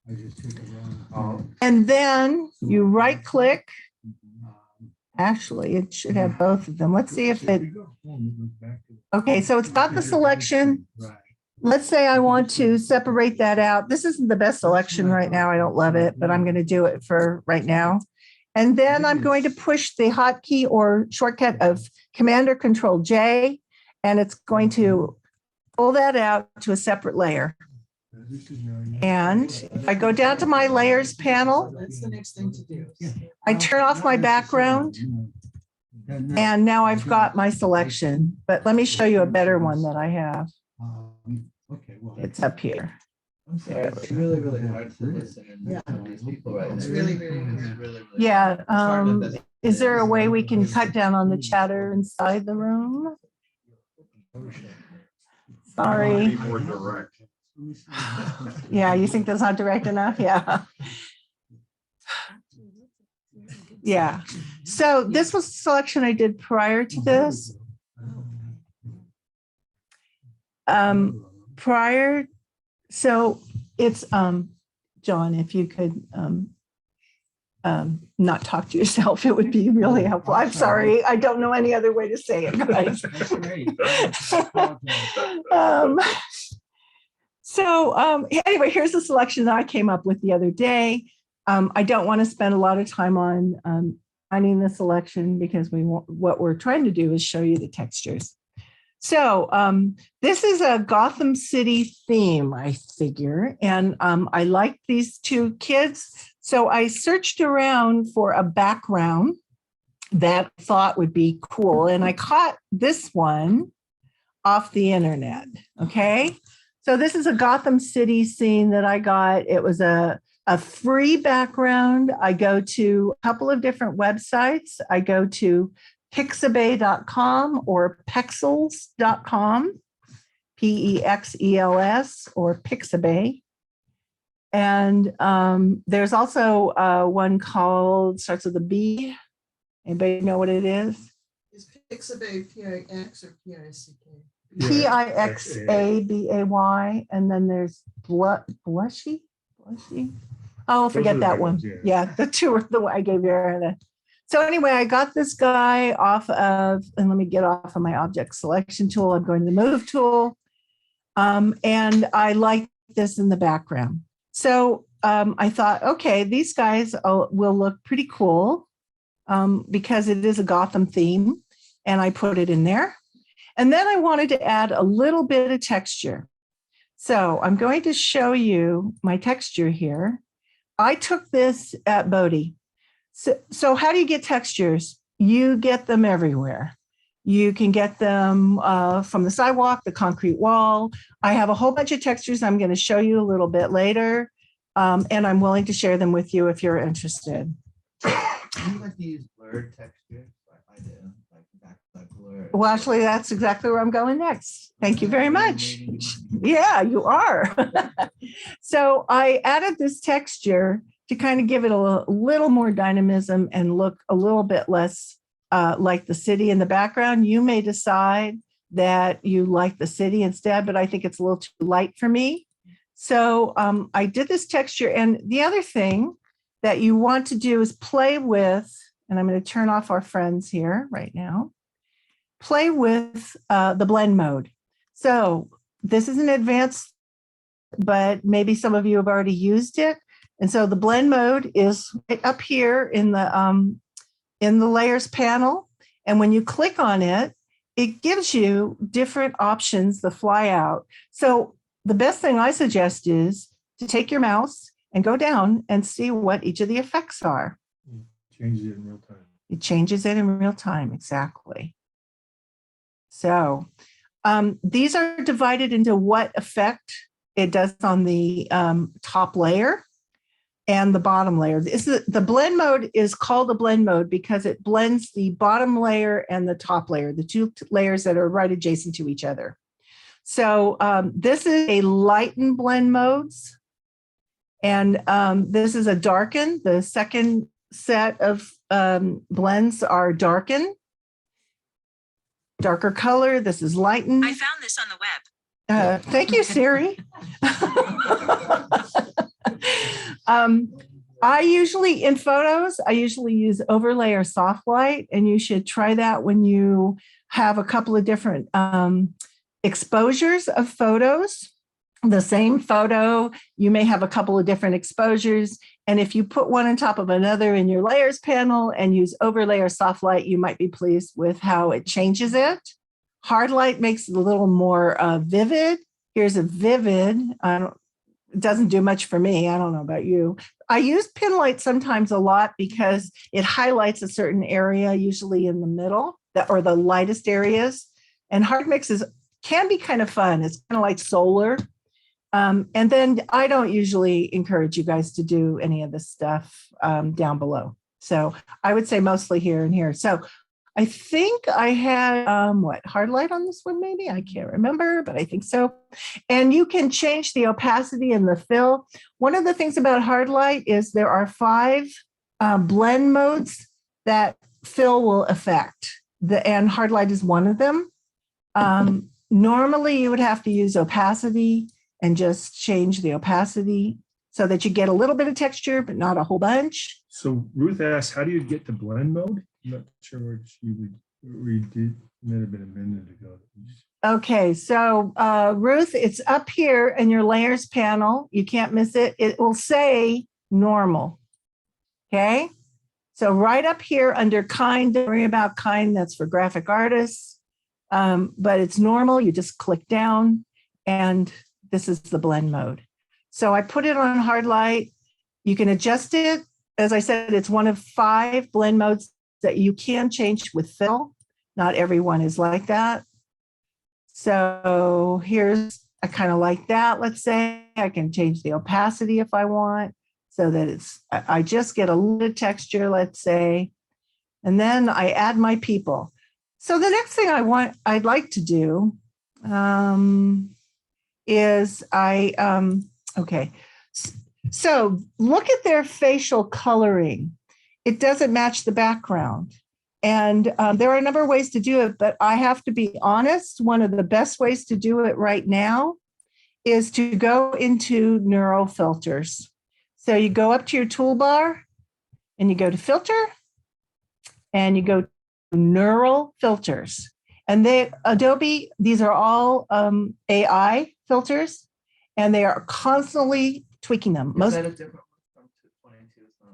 I just took it wrong. Oh. And then you right click. Actually, it should have both of them. Let's see if it, okay, so it's got the selection. Right. Let's say I want to separate that out. This isn't the best selection right now. I don't love it, but I'm going to do it for right now. And then I'm going to push the hotkey or shortcut of Command or Control J, and it's going to pull that out to a separate layer. And if I go down to my layers panel, That's the next thing to do. I turn off my background, and now I've got my selection. But let me show you a better one that I have. Okay, well. It's up here. I'm sorry, it's really, really hard to listen and to these people right now. It's really, really It's hard. really, really Yeah. hard. It's hard to understand. Is there a way we can cut down on the chatter inside the room? Sorry. More direct. Yeah, you think that's not direct enough? Yeah. Yeah. So this was the selection I did prior to this. Prior, so it's John, if you could not talk to yourself, it would be really helpful. I'm sorry, I don't know any other way to say it, guys. Anyway, here's the selection that I came up with the other day. I don't want to spend a lot of time on finding the selection because what we're trying to do is show you the textures. So this is a Gotham City theme, I figure, and I like these two kids. So I searched around for a background that I thought would be cool, and I caught this one off the internet, okay? So this is a Gotham City scene that I got. It was a free background. I go to a couple of different websites. I go to pixabay.com or pexels.com, Pexels, or Pixabay. And there's also one called, starts with a B. Anybody know what it is? Is Pixabay P-I-X or P-I-C-K? Pixabay, and then there's Blushy. Oh, forget that one. Yeah, the two are the one I gave you. So anyway, I got this guy off of, and let me get off of my object selection tool. I'm going to the move tool. And I like this in the background. So I thought, okay, these guys will look pretty cool because it is a Gotham theme. And I put it in there. And then I wanted to add a little bit of texture. So I'm going to show you my texture here. I took this at Bodie. So how do you get textures? You get them everywhere. You can get them from the sidewalk, the concrete wall. I have a whole bunch of textures I'm going to show you a little bit later, and I'm willing to share them with you if you're interested. Do you like to use blurred texture? I do, like back blur. Well, actually, that's exactly where I'm going next. Thank you very much. Yeah, you are. So I added this texture to kind of give it a little more dynamism and look a little bit less like the city in the background. You may decide that you like the city instead, but I think it's a little too light for me. So I did this texture. And the other thing that you want to do is play with, and I'm going to turn off our friends here right now, play with the blend mode. So this is an advanced, but maybe some of you have already used it. And so the blend mode is right up here in the layers panel. And when you click on it, it gives you different options to fly out. So the best thing I suggest is to take your mouse and go down and see what each of the effects are. Changes it in real time. It changes it in real time, exactly. So these are divided into what effect it does on the top layer and the bottom layer. The blend mode is called a blend mode because it blends the bottom layer and the top layer, the two layers that are right adjacent to each other. So this is a lighten blend modes. And this is a darken. The second set of blends are darken. darker color. This is lightened. I found this on the web. Thank you, Siri. I usually, in photos, I usually use overlay or soft light, and you should try that when you have a couple of different exposures of photos. The same photo, you may have a couple of different exposures. And if you put one on top of another in your layers panel and use overlay or soft light, you might be pleased with how it changes it. Hard light makes it a little more vivid. Here's a vivid. It doesn't do much for me. I don't know about you. I use pin light sometimes a lot because it highlights a certain area, usually in the middle or the lightest areas. And hard mixes can be kind of fun. It's kind of like solar. And then I don't usually encourage you guys to do any of this stuff down below. So I would say mostly here and here. So I think I had hard light on this one, maybe. I can't remember, but I think so. And you can change the opacity and the fill. One of the things about hard light is there are 5 blend modes that fill will affect. And hard light is one of them. Normally, you would have to use opacity and just change the opacity so that you get a little bit of texture, but not a whole bunch. So Ruth asked, how do you get to blend mode? I'm not sure what we did. Might have been a minute ago. Okay, so Ruth, it's up here in your layers panel. You can't miss it. It will say normal. Okay, so right up here under kind, don't worry about kind, that's for graphic artists. But it's normal. You just click down and this is the blend mode. So I put it on hard light. You can adjust it. As I said, it's one of 5 blend modes that you can change with fill. Not everyone is like that. So I kind of like that. Let's say I can change the opacity if I want so that I just get a little texture, let's say, and then I add my people. So the next thing I'd like to do is okay. So look at their facial coloring. It doesn't match the background. And there are a number of ways to do it, but I have to be honest, one of the best ways to do it right now is to go into neural filters. So you go up to your toolbar and you go to filter and you go to neural filters. And Adobe, these are all AI filters, and they are constantly tweaking them. Is that a different one from 22? It's not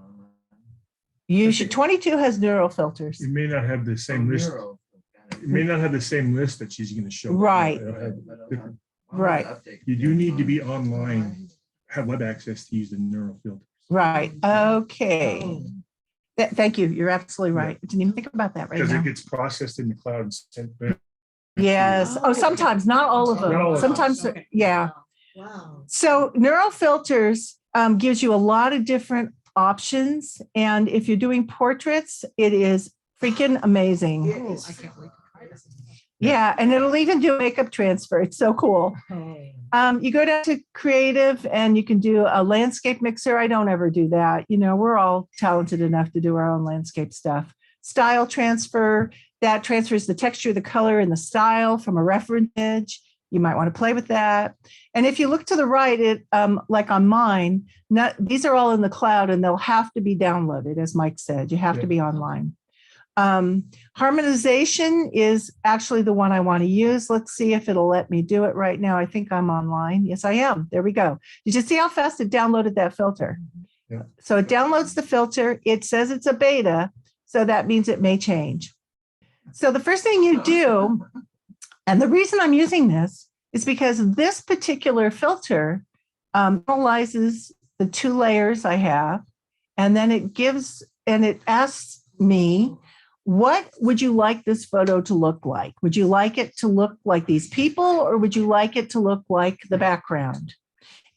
online. 22 has neural filters. You may not have the same list. Neuro. It may not have the same list that she's going to show. Right. It'll have different- Right. You do need to be online, have web access to use the neural filters. Right. Okay. Thank you. You're absolutely right. I didn't even think about that right Because now. it gets processed in the cloud and sent back. Yes. Oh, sometimes, not all of Not all them. of Sometimes, them. yeah. Wow. So neural filters gives you a lot of different options. And if you're doing portraits, it is freaking amazing. Oh, I can't wait to try this. Yeah. And it'll even do makeup transfer. It's so cool. You go down to creative and you can do a landscape mixer. I don't ever do that. We're all talented enough to do our own landscape stuff. Style transfer, that transfers the texture, the color, and the style from a reference image. You might want to play with that. And if you look to the right, like on mine, these are all in the cloud and they'll have to be downloaded, as Mike said. You have to be online. Harmonization is actually the one I want to use. Let's see if it'll let me do it right now. I think I'm online. Yes, I am. There we go. Did you see how fast it downloaded that filter? Yeah. So it downloads the filter. It says it's a beta, so that means it may change. So the first thing you do, and the reason I'm using this is because this particular filter analyzes the 2 layers I have, and then it asks me, what would you like this photo to look like? Would you like it to look like these people, or would you like it to look like the background?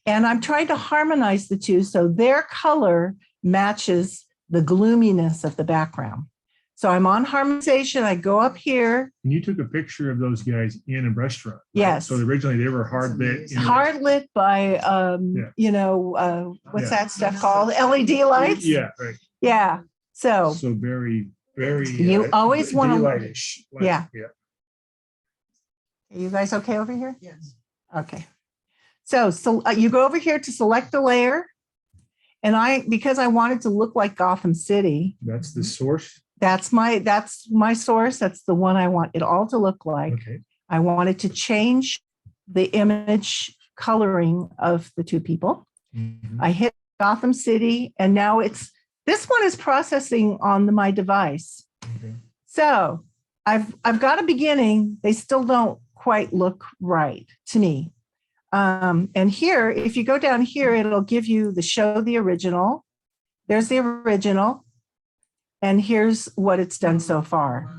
And I'm trying to harmonize the 2 so their color matches the gloominess of the background. So I'm on harmonization. I go up here. And you took a picture of those guys in a restaurant. Right? Yes. So originally they were hard lit. Hard lit by, what's that stuff called? LED lights? Yeah, right. Yeah. So very, very. You always wanna- daylightish. Yeah. Are you guys okay over here? Yes. Okay. So you go over here to select a layer. And because I wanted to look like Gotham City, That's the source. that's my source. That's the one I want it all to look like. Okay. I wanted to change the image coloring of the two people. Mhm. I hit Gotham City, and now this one is processing on my device. Okay. So I've got a beginning. They still don't quite look right to me. And here, if you go down here, it'll give you show the original. There's the original. And here's what it's done so far.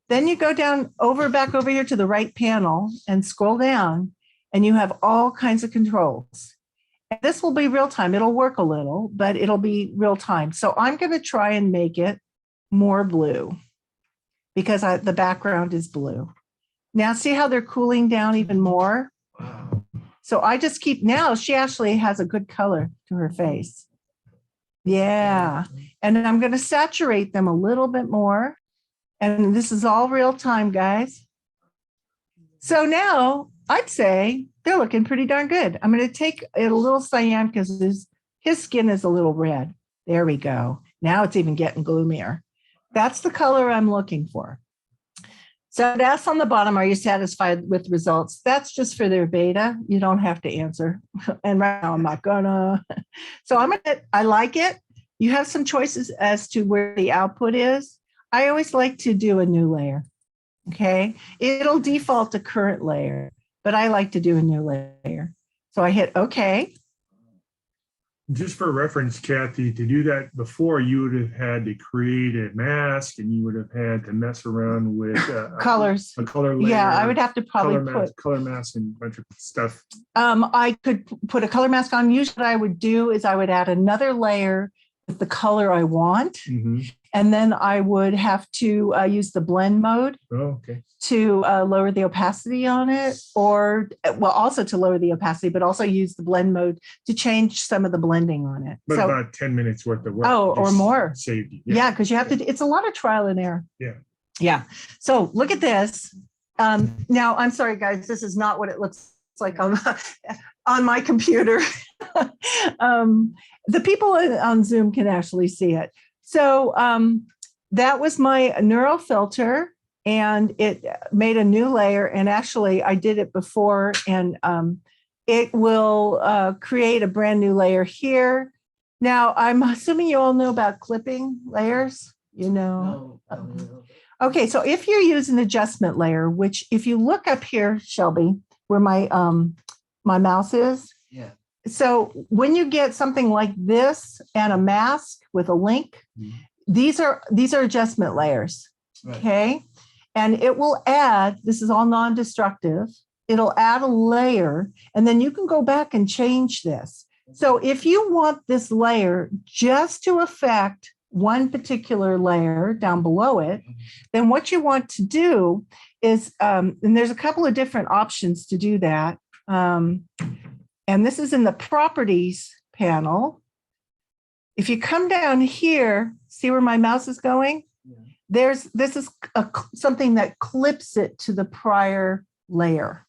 Then you go back over here to the right panel and scroll down, and you have all kinds of controls. And this will be real time. It'll work a little, but it'll be real time. So I'm going to try and make it more blue because the background is blue. Now see how they're cooling down even more? Wow. So I just now she actually has a good color to her face. Yeah. And then I'm going to saturate them a little bit more. And this is all real time, guys. So now I'd say they're looking pretty darn good. I'm going to take it a little cyan because his skin is a little red. There we go. Now it's even getting gloomier. That's the color I'm looking for. So it asks on the bottom, are you satisfied with results? That's just for their beta. You don't have to answer. And right now I'm not gonna. So I like it. You have some choices as to where the output is. I always like to do a new layer. Okay. It'll default to current layer, but I like to do a new layer. So I hit OK. Just for reference, Kathy, to do that before, you would have had to create a mask, and you would have had to mess around with Colors. a color layer. Yeah, I would have to probably color mask and a bunch of stuff. I could put a color mask on. Usually what I would do is I would add another layer with the color I want. Mm-hmm. And then I would have to use the blend mode Oh, okay. to lower the opacity on it, or also to lower the opacity, but also use the blend mode to change some of the blending on it. But So, about 10 minutes worth of work. or just more. Saved you. Yeah, because you have to, it's a lot of trial and error. Yeah. Yeah. So look at this. Now, I'm sorry, guys, this is not what it looks like on my computer. The people on Zoom can actually see it. So that was my neural filter, and it made a new layer. And actually, I did it before, and it will create a brand new layer here. Now, I'm assuming you all know about clipping layers. You know. No. Okay, so if you use an adjustment layer, which if you look up here, Shelby, where my mouse is. Yeah. So when you get something like this and a mask with a link, these are adjustment layers. Right. Okay. And it will add, this is all non-destructive. It'll add a layer, and then you can go back and change this. So if you want this layer just to affect one particular layer down below it, then what you want to do is, and there's a couple of different options to do that. And this is in the properties panel. If you come down here, see where my mouse is going? Yeah. This is something that clips it to the prior layer.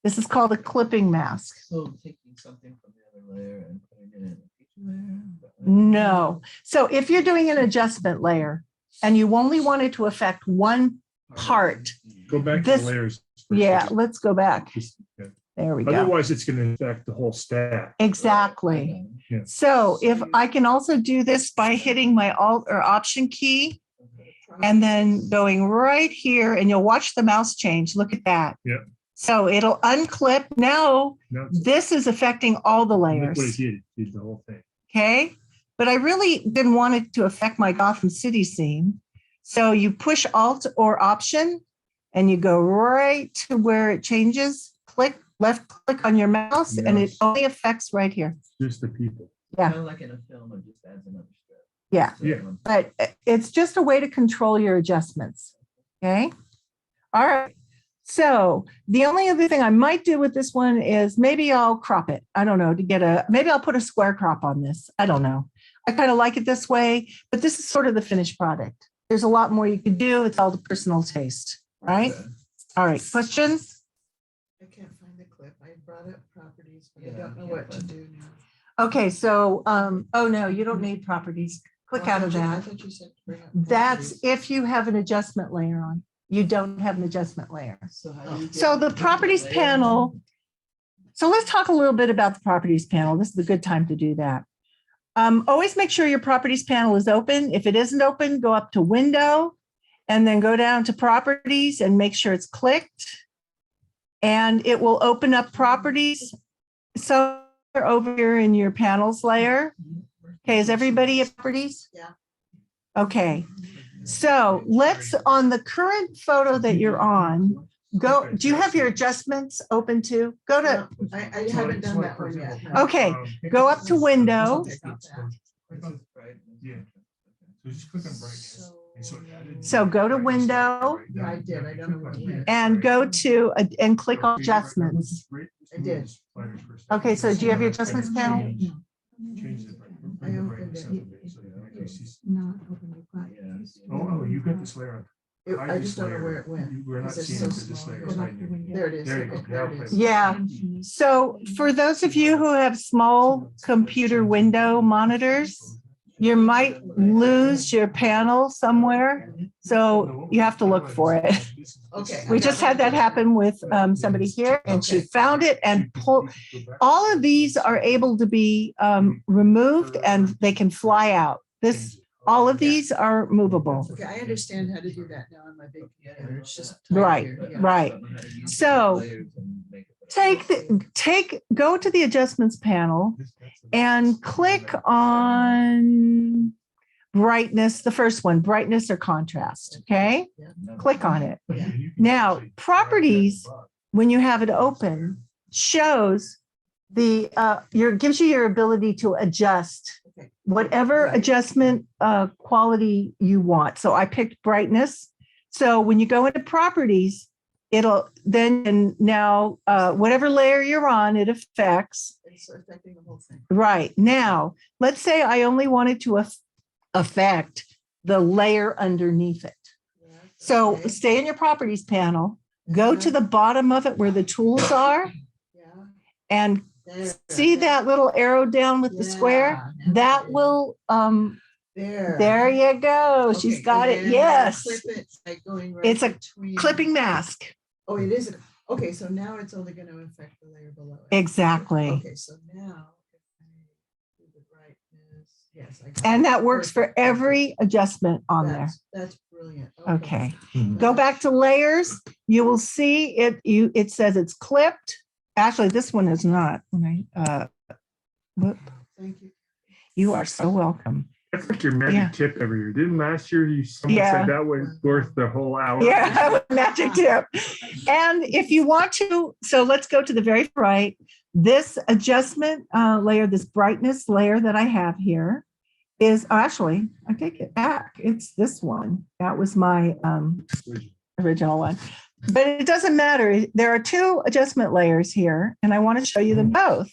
This is called a clipping mask. So taking something from the other layer and putting it in a feature layer? No. So if you're doing an adjustment layer and you only wanted to affect one part, Go back to This- the layers. for a yeah, second. let's go back. Just- yeah. There we go. Otherwise, it's going to affect the whole stack. Exactly. Yeah. So if I can also do this by hitting my Alt or Option key and then going right here, and you'll watch the mouse change. Look at that. Yeah. So it'll unclip. Now Now it's this is affecting all the look layers. what it did. It did the whole thing. Okay. But I really didn't want it to affect my Gotham City scene. So you push Alt or Option and you go right to where it changes. Click, left click on your mouse, and it Yes. only affects right here. Just the people. Yeah. Kind of like in a film, it just adds another strip. Yeah. So Yeah. everyone- But it's just a way to control your adjustments. Okay. All right. So the only other thing I might do with this one is maybe I'll crop it. I don't know, maybe I'll put a square crop on this. I don't know. I kind of like it this way, but this is sort of the finished product. There's a lot more you can do. It's all the personal taste, right? Okay. All right. Questions? I can't find the clip. I brought up properties, but I Yeah, don't know yeah, what to but- do now. Okay, so, oh no, you don't need properties. Click Oh, I out of thought you- I that. thought you said to bring up That's properties. if you have an adjustment layer on. You don't have an adjustment layer. So how do you get So the different properties layers? panel, so let's talk a little bit about the properties panel. This is a good time to do that. Always make sure your properties panel is open. If it isn't open, go up to window and then go down to properties and make sure it's clicked. And it will open up properties. So over here in your panels layer. Okay, is everybody at properties? Yeah. Okay, so let's, on the current photo that you're on, go, do you have your adjustments open too? Go to, I haven't done that one yet. no. okay, go up to window. Yeah. So just click on brightness. And so it added So go to brightness window. right Yeah, down. I did. I don't know where it went. And go to, and click on adjustments. I did. Okay, so do you have your adjustments panel? Change the I opened brightness it. up a bit so you actually see- Not open your file. Oh, you got this layer on. I just don't know where it went. We're not because it's seeing so it because this small. layer Go is back to hiding. window. There it is. There you go. Okay, there it is. Yeah. So for those of you who have small computer window monitors, you might lose your panel somewhere. So you have to look for it. Okay. We just had that happen with somebody here and she found it and pulled. All of these are able to be removed and they can fly out. All of these are movable. Okay, I understand how to do that now on my big computer. It's just. Right, here, yeah. right. So go to the adjustments panel and click on brightness, the first one, brightness or contrast, okay? Click on it. Now, properties, when you have it open, shows the, gives you your ability to adjust Okay. whatever Right. adjustment quality you want. So I picked brightness. So when you go into properties, it'll then, and now whatever layer you're on, it affects. It's affecting the whole thing. Right. Now, let's say I only wanted to affect the layer underneath it. Yeah, So okay. stay in your properties panel, go to the bottom of it where the tools are Yeah. and There. see that little arrow down with the square? Yeah. That will, There. there you go. Okay, She's got and it. then Yes. clip it, like going right It's a between- clipping mask. Oh, it is. Okay, so now it's only going to affect the layer below it. Exactly. Okay, so now if I do the brightness, yes. I got And it. that works for Perfect, perfect. every adjustment on there. That's brilliant. Okay. Go back to layers. You will see it, it says it's clipped. Actually, this one is not. When I, whoop. Thank you. You are so welcome. That's like your magic Yeah. tip every year. Didn't last year someone Yeah. said that was worth the whole hour? Yeah, that was magic tip. And if you want to, so let's go to the very right. This adjustment layer, this brightness layer that I have here is actually, I take it back. It's this one. That was my original one. But it doesn't matter. There are two adjustment layers here, and I want to show you them both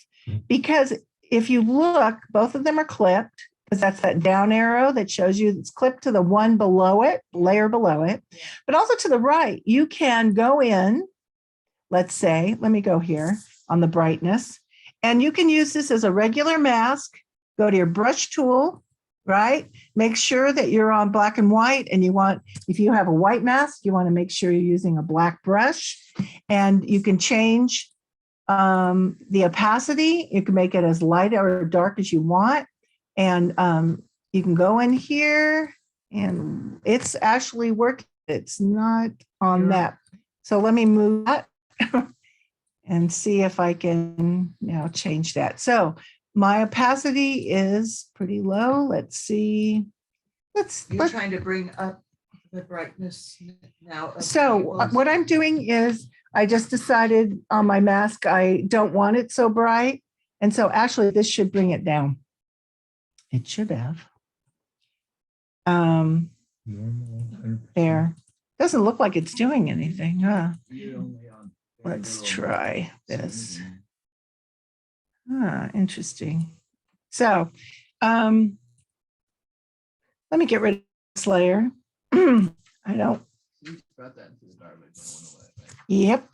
because if you look, both of them are clipped because that's that down arrow that shows you it's clipped to the one below it, layer below it, but also to the right. You can go in, let's say, let me go here on the brightness, and you can use this as a regular mask. Go to your brush tool, right? Make sure that you're on black and white, and you want, if you have a white mask, you want to make sure you're using a black brush, and you can change the opacity. You can make it as light or dark as you want. And you can go in here and it's actually working. It's not on that. So let me move that and see if I can now change that. So my opacity is pretty low. Let's see. You're trying to bring up the brightness now. of So people's- what I'm doing is I just decided on my mask, I don't want it so bright. And so actually this should bring it down. It should have. There. Doesn't look like it's doing anything, huh? Let's try this. Interesting. So let me get rid of this layer. I don't. You brought that into the garbage. It went away. Yep.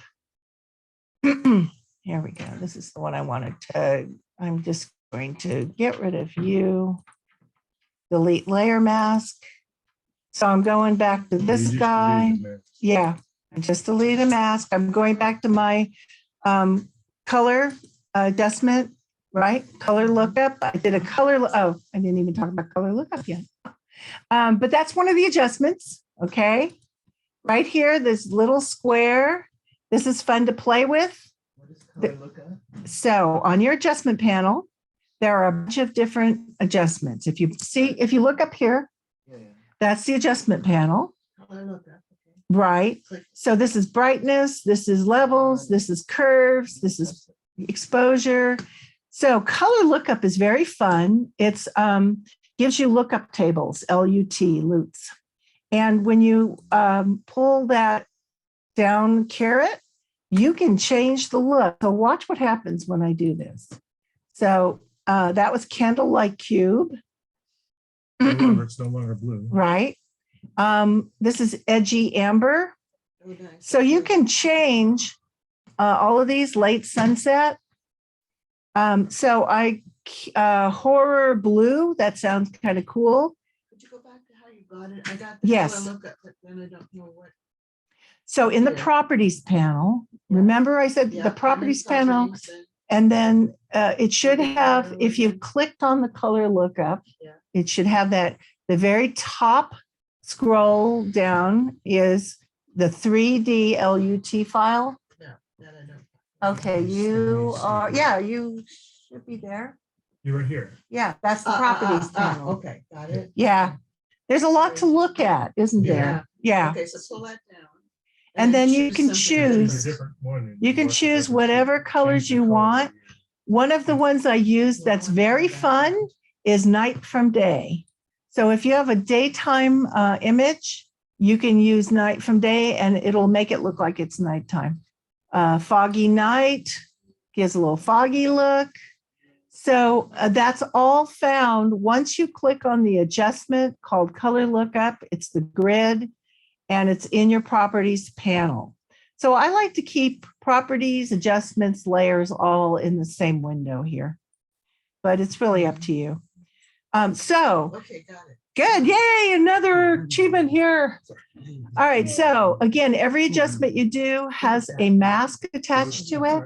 Here we go. This is the one I wanted to, I'm just going to get rid of you. Delete layer mask. So I'm going back to You this just guy. deleted that. Yeah, I just delete a mask. I'm going back to my color adjustment, right? Color lookup. I did a color, oh, I didn't even talk about color lookup yet. But that's one of the adjustments, okay? Right here, this little square. This is fun to play with. What is color lookup? So on your adjustment panel, there are a bunch of different adjustments. If you see, if you look up here, Yeah, yeah. that's the adjustment panel, Color lookup, okay. right? Click. So this is brightness, this is levels, this is curves, this is exposure. So color lookup is very fun. It's gives you lookup tables, LUT, loots. And when you pull that down caret, you can change the look. So watch what happens when I do this. So that was candlelight cube, It's no longer blue. right? This is edgy amber. Oh, nice. So you can change all of these late sunset. So horror blue, that sounds kind of cool. Could you go back to how you got it? I got the Yes. color lookup, but then I don't know what. So in the Yeah. properties panel, Yeah. remember I said Yeah, the I'm in properties panel, properties and- and then it should Okay, have, color if you lookup. clicked on the color lookup, Yeah. it should have that, the very top scroll down is the 3D LUT file. No, that I don't. Okay, you are, yeah, you should be there. You're right here. Yeah, that's the properties panel. Okay, got it. Yeah, there's a lot to look at, isn't there? Yeah, Okay, so pull that down. And then you can something choose. It's a different one and You can watch the choose difference. whatever colors Change the you color. want. One of the ones I use that's very fun is night from day. So if you have a daytime image, you can use night from day and it'll make it look like it's nighttime. Foggy night gives a little foggy look. So that's all found once you click on the adjustment called color lookup. It's the grid and it's in your properties panel. So I like to keep properties, adjustments, layers all in the same window here, but it's really up to you. So Okay, got it. good, yay, another achievement here. All right, so again, every adjustment you do has a mask attached to it.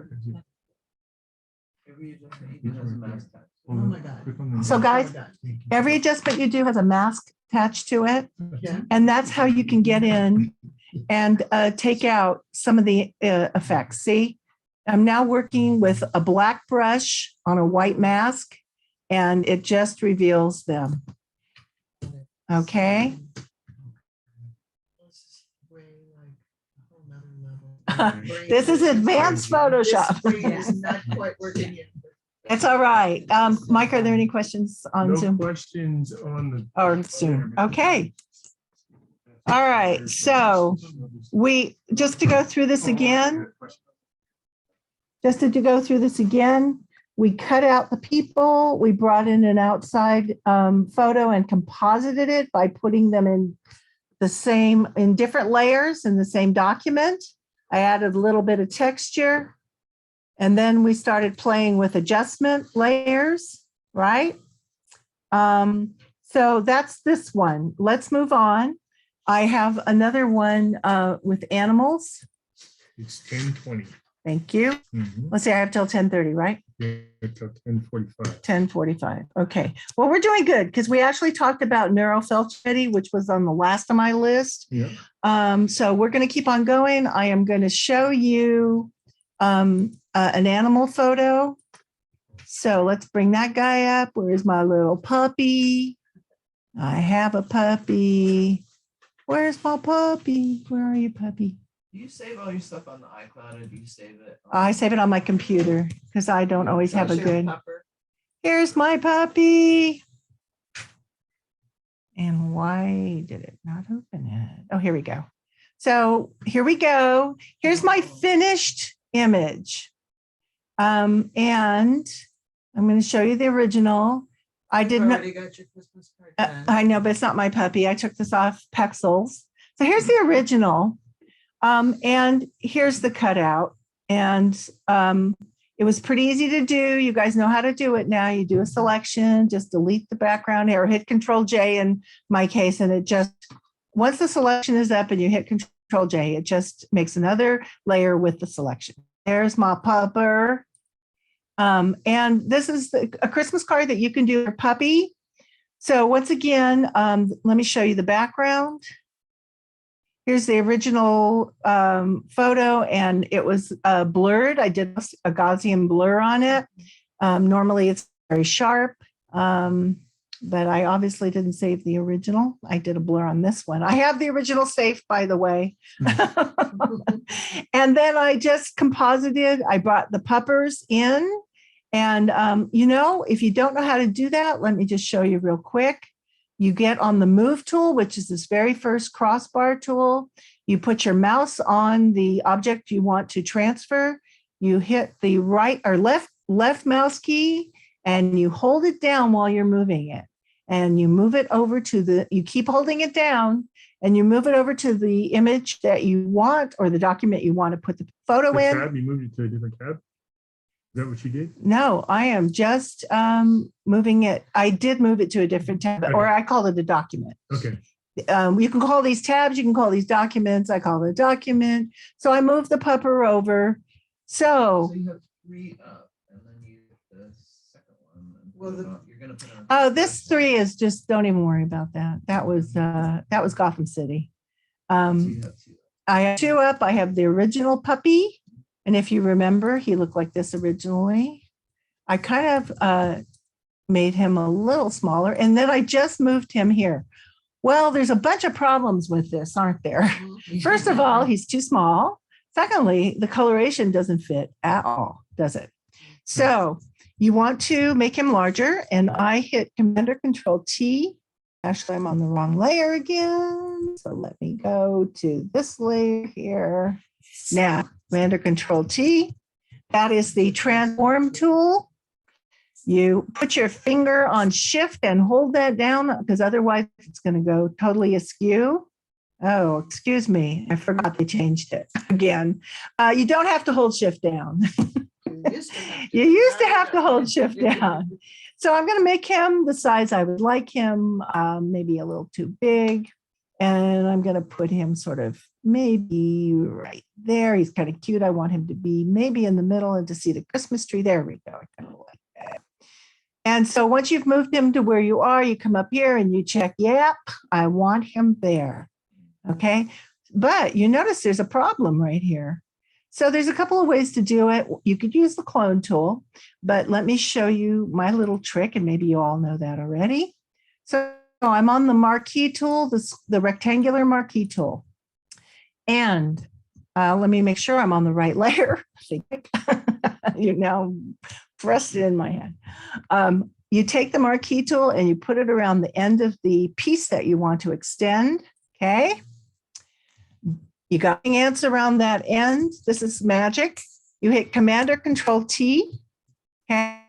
Every adjustment even has a mask touch. Oh my God. So guys, Oh my God. every adjustment you do has a mask attached to it. Yeah. And that's how you can get in and take out some of the effects. See, I'm now working with a black brush on a white mask and it just reveals them. Okay. This is way like a whole nother level. This is advanced Photoshop. This brain is not quite working yet. It's all right. Mike, are there any questions on No Zoom questions on the. or Zoom? Okay. All right. So we, just to go through this again, we cut out the people, we brought in an outside photo and composited it by putting them in the same, in different layers in the same document. I added a little bit of texture. And then we started playing with adjustment layers, right? So that's this one. Let's move on. I have another one with animals. It's 10:20. Thank you. Let's see, I have till 10:30, right? Yeah, till 10:45. 10:45. Okay. Well, we're doing good because we actually talked about neurofeldspathy, which was on the last of my list. Yeah. So we're going to keep on going. I am going to show you an animal photo. So let's bring that guy up. Where's my little puppy? I have a puppy. Where's my puppy? Where are you, puppy? Do you save all your stuff on the iCloud or do you save it? I save it on my computer because I don't always have a Show your good. pupper. Here's my puppy. And why did it not open it? Oh, here we go. So here we go. Here's my finished image. And I'm going to show you the original. I did You've not. already got your Christmas card done. I know, but it's not my puppy. I took this off Pexels. So here's the original. And here's the cutout. And it was pretty easy to do. You guys know how to do it now. You do a selection, just delete the background or hit Control J in my case. And it just, once the selection is up and you hit Control J, it just makes another layer with the selection. There's my pupper. And this is a Christmas card that you can do for puppy. So once again, let me show you the background. Here's the original photo, and it was blurred. I did a Gaussian blur on it. Normally it's very sharp, but I obviously didn't save the original. I did a blur on this one. I have the original saved, by the way. And then I just composited. I brought the puppers in. And, you know, if you don't know how to do that, let me just show you real quick. You get on the Move tool, which is this very first crossbar tool. You put your mouse on the object you want to transfer. You hit the right or left mouse key, and you hold it down while you're moving it. And you move it over to you keep holding it down, and you move it over to the image that you want or the document you want to put the photo in. Tab, you moved it to a different tab? Is that what you did? No, I am just moving it. I did move it to a different tab, or I call it a document. Okay. You can call these tabs, you can call these documents. I call it a document. So I moved the pupper over. So you have 3 up, and then you hit the second one. And Well, put it on- you're gonna put it on. Oh, this 3 is just, don't even worry about that. That was Gotham City. So you have 2 up. I have 2 up. I have the original puppy. And if you remember, he looked like this originally. I kind of made him a little smaller, and then I just moved him here. Well, there's a bunch of problems with this, aren't there? First of all, he's too small. Secondly, the coloration doesn't fit at all, does it? So you want to make him larger, and I hit Command or Control T. Actually, I'm on the wrong layer again. So let me go to this layer here. Now, Command or Control T. That is the transform tool. You put your finger on shift and hold that down, because otherwise it's going to go totally askew. Oh, excuse me. I forgot they changed it again. You don't have to hold shift down. You used to have to hold shift down. So I'm going to make him the size I would like him, maybe a little too big. And I'm going to put him sort of maybe right there. He's kind of cute. I want him to be maybe in the middle and to see the Christmas tree. There we go. I kind of like that. And so once you've moved him to where you are, you come up here and you check, yep, I want him there. Okay. But you notice there's a problem right here. So there's a couple of ways to do it. You could use the clone tool, but let me show you my little trick, and maybe you all know that already. So I'm on the marquee tool, the rectangular marquee tool. And let me make sure I'm on the right layer. You now pressed it in my hand. You take the marquee tool and you put it around the end of the piece that you want to extend. Okay. You got ants around that end. This is magic. You hit Command or Control T. Okay.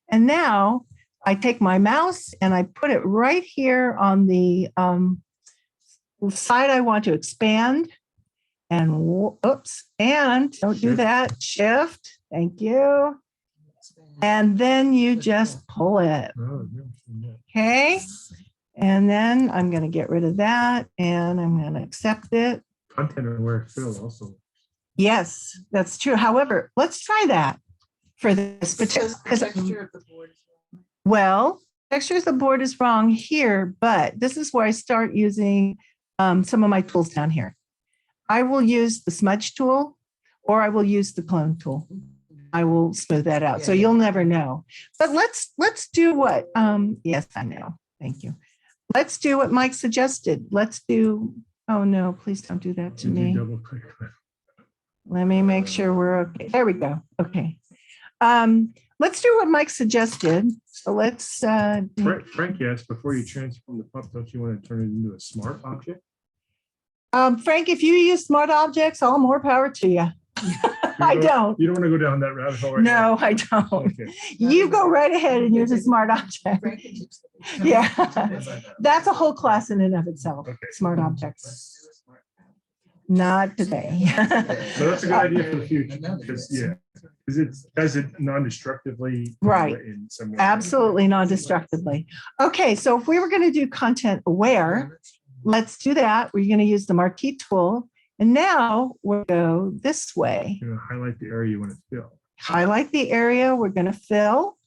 And now I take my mouse and I put it right here on the side I want to expand. And oops, and don't do that. Shift. Thank you. And then you just pull it. Okay. And then I'm going to get rid of that and I'm going to accept it. Content aware fill also. Yes, that's true. However, let's try that for this particular. Well, texture of the board is wrong here, but this is where I start using some of my tools down here. I will use the smudge tool or I will use the clone tool. I will smooth that out. So you'll never know. But let's do what, yes, I know. Thank you. Let's do what Mike suggested. Let's do, oh no, please don't do that to me. Double click. Let me make sure we're okay. There we go. Okay. Let's do what Mike suggested. So let's. Frank asked, before you transform the pup, don't you want to turn it into a smart object? Frank, if you use smart objects, all more power to you. I don't. You don't want to go down that rabbit hole right No, now. I don't. Okay. You go right ahead and use a smart object. Yeah, that's a whole class in and of itself. Okay. Smart objects. Not today. So that's a good idea for the future, because, yeah, because it does it non-destructively. Right. In some way. Absolutely non-destructively. Okay, so if we were going to do content aware, let's do that. We're going to use the marquee tool. And now we'll go this way. You're gonna highlight the area you want to fill. Highlight the area we're going to fill.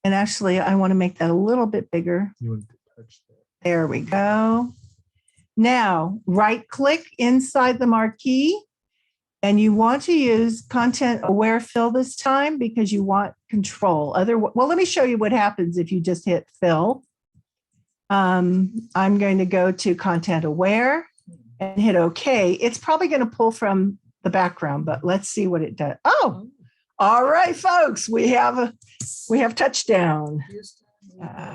And actually, I want to make that a little bit bigger. You want to touch that. There we go. Now, right click inside the marquee. And you want to use content aware fill this time because you want control. Well, let me show you what happens if you just hit fill. I'm going to go to content aware and hit OK. It's probably going to pull from the background, but let's see what it does. Oh, all right, folks, we have touchdown.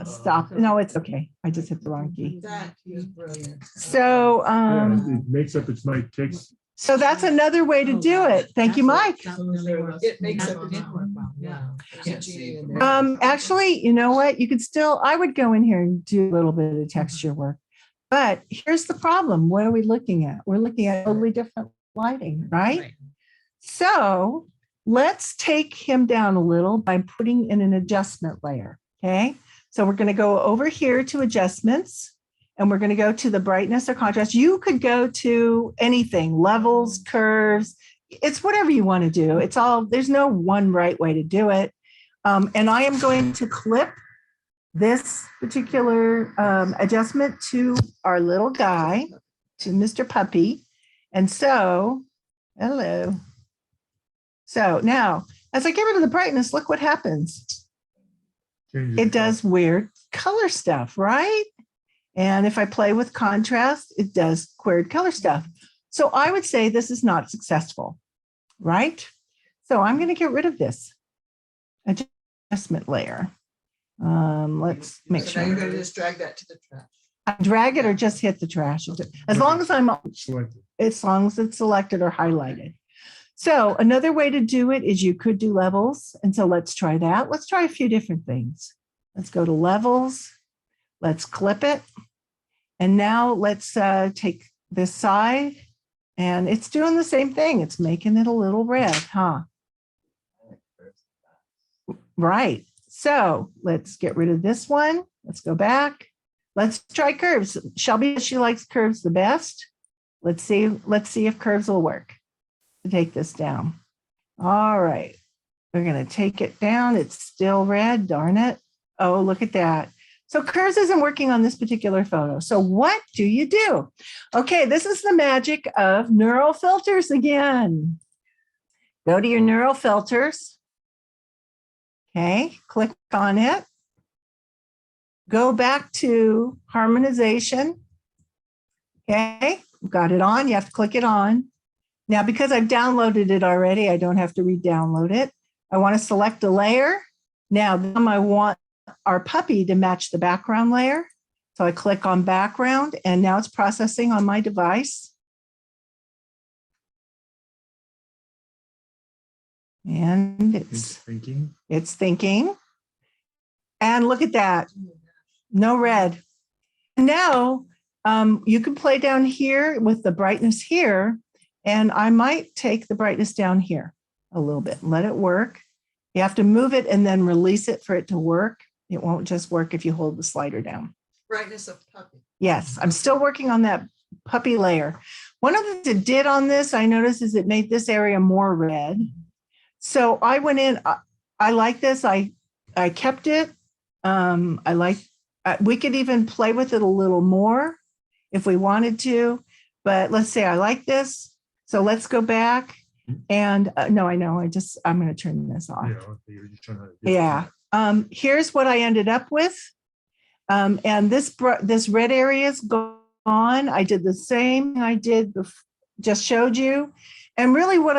Stop. No, it's okay. I just hit the wrong key. That is brilliant. So, Yeah, it makes up its mic, takes. so that's another way to do it. Thank you, Mike. It makes it. Can't see it. Actually, you know what? You could still, I would go in here and do a little bit of texture work. But here's the problem. What are we looking at? We're looking at totally different lighting, right? So let's take him down a little by putting in an adjustment layer. Okay. So we're going to go over here to adjustments. And we're going to go to the brightness or contrast. You could go to anything, levels, curves. It's whatever you want to do. It's all, there's no one right way to do it. And I am going to clip this particular adjustment to our little guy, to Mr. Puppy. And so, hello. So now, as I get rid of the brightness, look what happens. It does weird color stuff, right? And if I play with contrast, it does weird color stuff. So I would say this is not successful, right? So I'm going to get rid of this adjustment layer. Let's make So now you're sure. gonna just drag that to the trash. I drag it or just hit the trash. As long as it's selected or highlighted. So another way to do it is you could do levels. And so let's try that. Let's try a few different things. Let's go to levels. Let's clip it. And now let's take this side and it's doing the same thing. It's making it a little red, huh? Right. So let's get rid of this one. Let's go back. Let's try curves. Shelby, she likes curves the best. Let's see if curves will work to take this down. All right. We're going to take it down. It's still red. Darn it. Oh, look at that. So curves isn't working on this particular photo. So what do you do? Okay, this is the magic of neural filters again. Go to your neural filters. Okay, click on it. Go back to harmonization. Okay, got it on. You have to click it on. Now, because I've downloaded it already, I don't have to re-download it. I want to select a layer. Now, I want our puppy to match the background layer. So I click on background and now it's processing on my device. And it's thinking. And look at that. No red. Now you can play down here with the brightness here. And I might take the brightness down here a little bit, let it work. You have to move it and then release it for it to work. It won't just work if you hold the slider down. Brightness of puppy. Yes, I'm still working on that puppy layer. One of the things it did on this, I noticed, is it made this area more red. So I went in, I like this. I kept it. We could even play with it a little more if we wanted to, but let's say I like this. So let's go back and no, I know, I'm going to turn this off. Yeah, okay, you're just trying to. Yeah. Here's what I ended up with. And this red area is gone. I did the same I did just showed you. And really what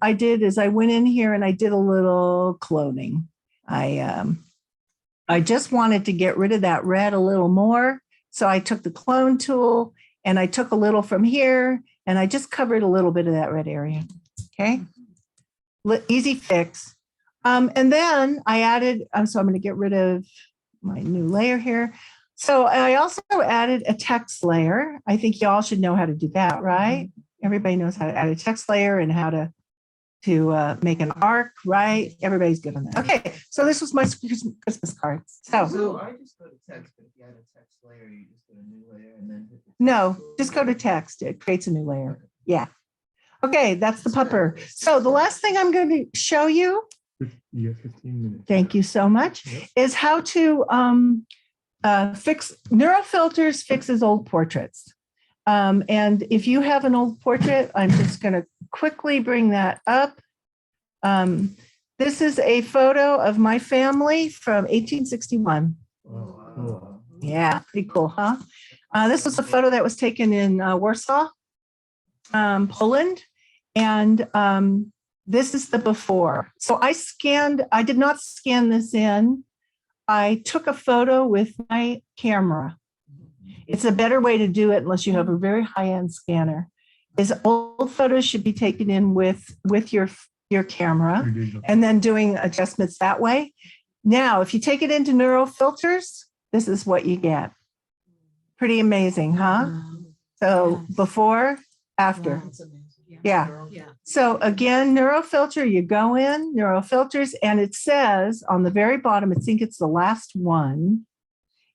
I did is I went in here and I did a little cloning. I just wanted to get rid of that red a little more. So I took the clone tool and I took a little from here and I just covered a little bit of that red area. Okay. Easy fix. And then I added, so I'm going to get rid of my new layer here. So I also added a text layer. I think y'all should know how to do that, right? Everybody knows how to add a text layer and how to make an arc, right? Everybody's good on that. Okay, so this was my Christmas card. So So I just go to text, but if you add a text layer, you just go to new layer and then hit the no, text just go to text. It creates a new layer. Okay. Yeah. Okay, that's the pupper. So the last thing I'm going to show you, You got 15 minutes. thank you so much, Yep. is how to fix neural filters fixes old portraits. And if you have an old portrait, I'm just going to quickly bring that up. This is a photo of my family from 1861. Oh, cool. Yeah, pretty cool, huh? This was a photo that was taken in Warsaw, Poland. And this is the before. So I did not scan this in. I took a photo with my camera. It's a better way to do it unless you have a very high-end scanner. Is old photos should be taken in with your camera Your digital. and then doing adjustments that way. Now, if you take it into neural filters, this is what you get. Pretty amazing, huh? So before, after. Yeah. So again, neural filter, you go in, neural filters, and it says on the very bottom, I think it's the last one,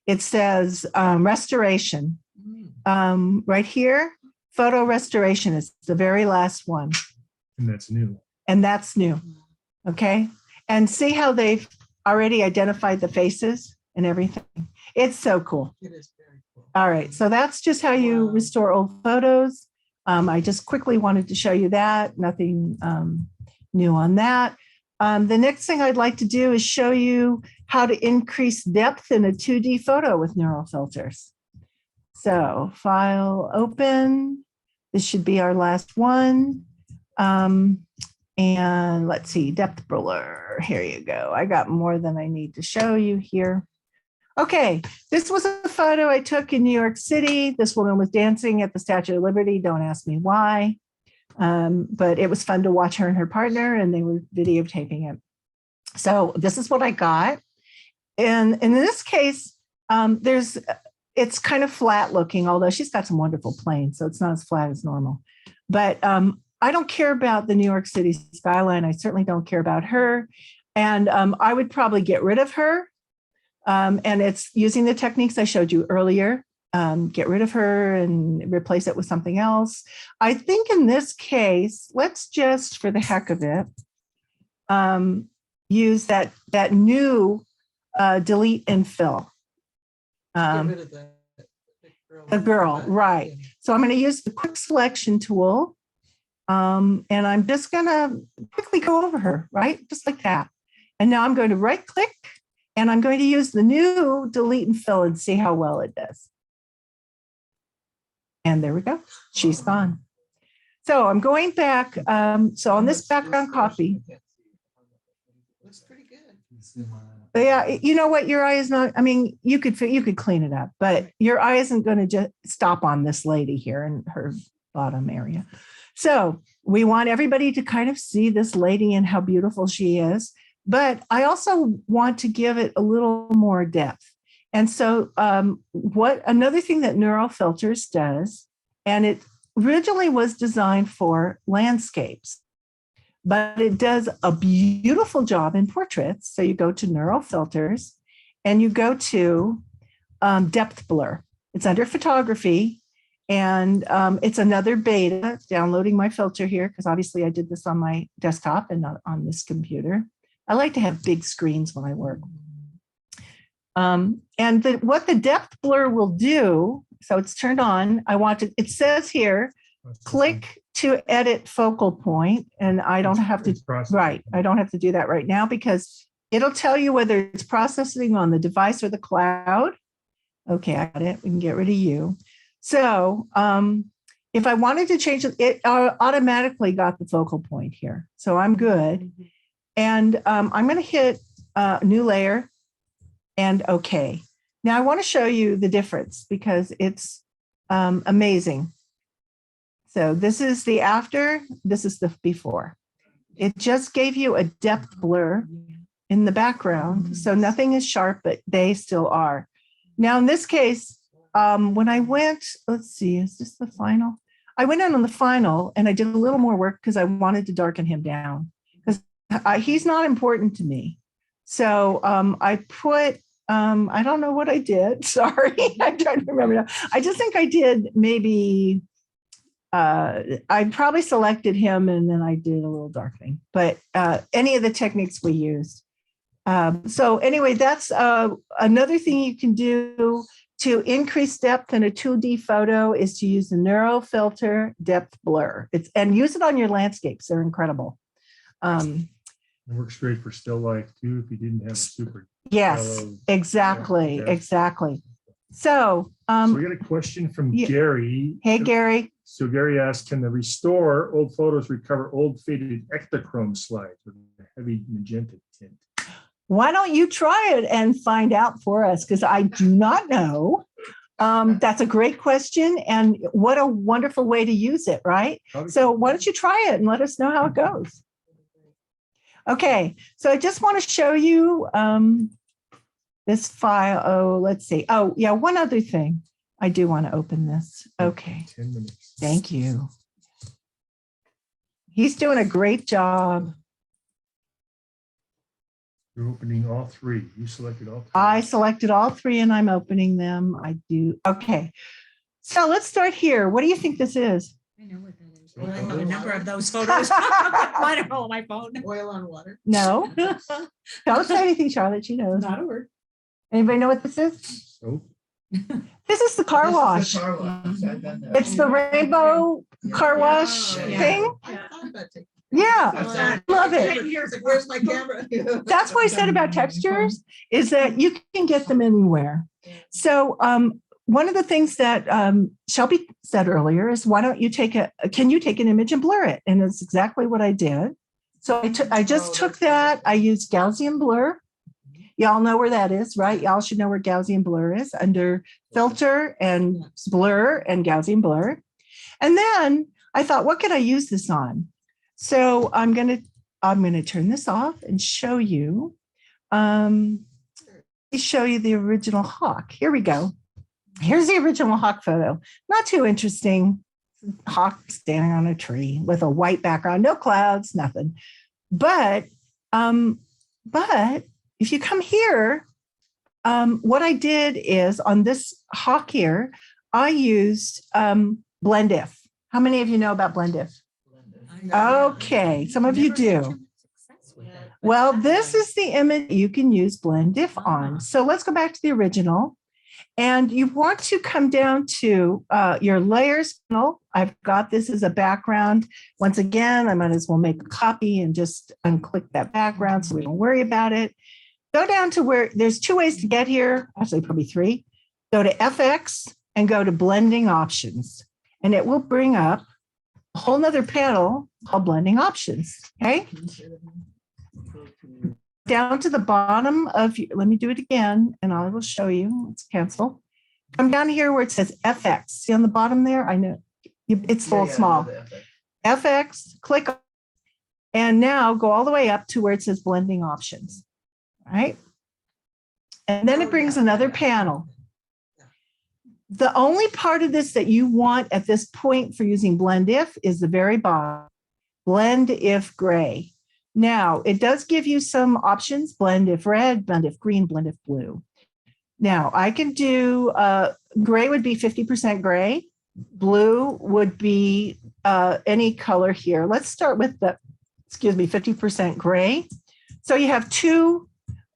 it says restoration. Right here, photo restoration is the very last one. And that's new. And that's new. Okay. And see how they've already identified the faces and everything. It's so cool. It is very cool. All right. So that's just how you restore old photos. I just quickly wanted to show you that. Nothing new on that. The next thing I'd like to do is show you how to increase depth in a 2D photo with neural filters. So file open. This should be our last one. And let's see, depth blur. Here you go. I got more than I need to show you here. Okay, this was a photo I took in New York City. This woman was dancing at the Statue of Liberty. Don't ask me why. But it was fun to watch her and her partner, and they were videotaping it. So this is what I got. And in this case, it's kind of flat looking, although she's got some wonderful planes, so it's not as flat as normal. But I don't care about the New York City skyline. I certainly don't care about her. And I would probably get rid of her. And it's using the techniques I showed you earlier. Get rid of her and replace it with something else. I think in this case, let's just, for the heck of it, use that new delete and fill. Get rid of The girl, right. So I'm going to use the quick selection tool. And I'm just going to quickly go over her, right? Just like that. And now I'm going to right click and I'm going to use the new delete and fill and see how well it does. And there we go. She's gone. So I'm going back. So on this background copy. Looks pretty good. Yeah, you know what? Your eye is not, I mean, you could clean it up, but your eye isn't going to just stop on this lady here in her bottom area. So we want everybody to kind of see this lady and how beautiful she is. But I also want to give it a little more depth. And so another thing that neural filters does, and it originally was designed for landscapes, but it does a beautiful job in portraits. So you go to neural filters and you go to depth blur. It's under photography. And it's another beta, downloading my filter here, because obviously I did this on my desktop and not on this computer. I like to have big screens when I work. And what the depth blur will do, so it's turned on, it says here, click to edit focal point, and I don't have to, right, I don't have to do that right now because it'll tell you whether it's processing on the device or the cloud. Okay, I got it. We can get rid of you. So if I wanted to change it, it automatically got the focal point here. So I'm good. And I'm going to hit new layer and OK. Now I want to show you the difference because it's amazing. So this is the after, this is the before. It just gave you a depth blur in the background. So nothing is sharp, but they still are. Now in this case, when I went, let's see, is this the final? I went in on the final and I did a little more work because I wanted to darken him down because he's not important to me. So I put, I don't know what I did. Sorry, I'm trying to remember now. I just think I did maybe, I probably selected him and then I did a little darkening, but any of the techniques we used. So anyway, that's another thing you can do to increase depth in a 2D photo is to use the Neuro Filter Depth Blur. And use it on your landscapes. They're incredible. It works great for still life too if you didn't have a super. Yes, shallow- exactly, Yeah. exactly. So, So we got a question from yeah. Gary. hey, Gary. So Gary asked, can the restore old photos recover old faded ectochrome slides with a heavy magenta tint? Why don't you try it and find out for us? Because I do not know. That's a great question. And what a wonderful way to use it, right? So why don't you try it and let us know how it goes? Okay, so I just want to show you this file. Oh, let's see. Oh, yeah, one other thing. I do want to open this. Okay, 10 minutes. thank you. He's doing a great job. You're opening all three. You selected all three. I selected all three and I'm opening them. I do. Okay. So let's start here. What do you think this is? I know what that is. Well, I have a number of those photos. Mine are all on my phone. Oil on water. No. Don't say anything, Charlotte. She knows. Not a word. Anybody know what this is? So This is the car This is wash. the car wash. I've done that. It's the rainbow car wash Yeah. thing. I thought about taking- Yeah, love it. Here's, where's my camera? That's what I said about textures is that you can get them anywhere. So one of the things that Shelby said earlier is why don't you can you take an image and blur it? And it's exactly what I did. So I just took that. I used Gaussian blur. Y'all know where that is, right? Y'all should know where Gaussian blur is under filter and blur and Gaussian blur. And then I thought, what could I use this on? So I'm gonna turn this off and show you. Show you the original hawk. Here we go. Here's the original hawk photo. Not too interesting. Hawk standing on a tree with a white background, no clouds, nothing. But if you come here, what I did is on this hawk here, I used blend if. How many of you know about blend if? Okay, some of you do. Well, this is the image you can use blend if on. So let's go back to the original. And you want to come down to your layers panel. I've got this as a background. Once again, I might as well make a copy and just unclick that background so we don't worry about it. Go down to where there's two ways to get here, actually probably three. Go to FX and go to blending options. And it will bring up a whole nother panel called blending options, okay? Down to the bottom of, let me do it again and I will show you. Let's cancel. Come down here where it says FX. See on the bottom there? I know it's a little small. FX, click and now go all the way up to where it says blending options, right? And then it brings another panel. The only part of this that you want at this point for using blend if is the very bottom, blend if gray. Now it does give you some options, blend if red, blend if green, blend if blue. Now I can do, gray would be 50% gray. Blue would be any color here. Let's start with the, 50% gray. So you have two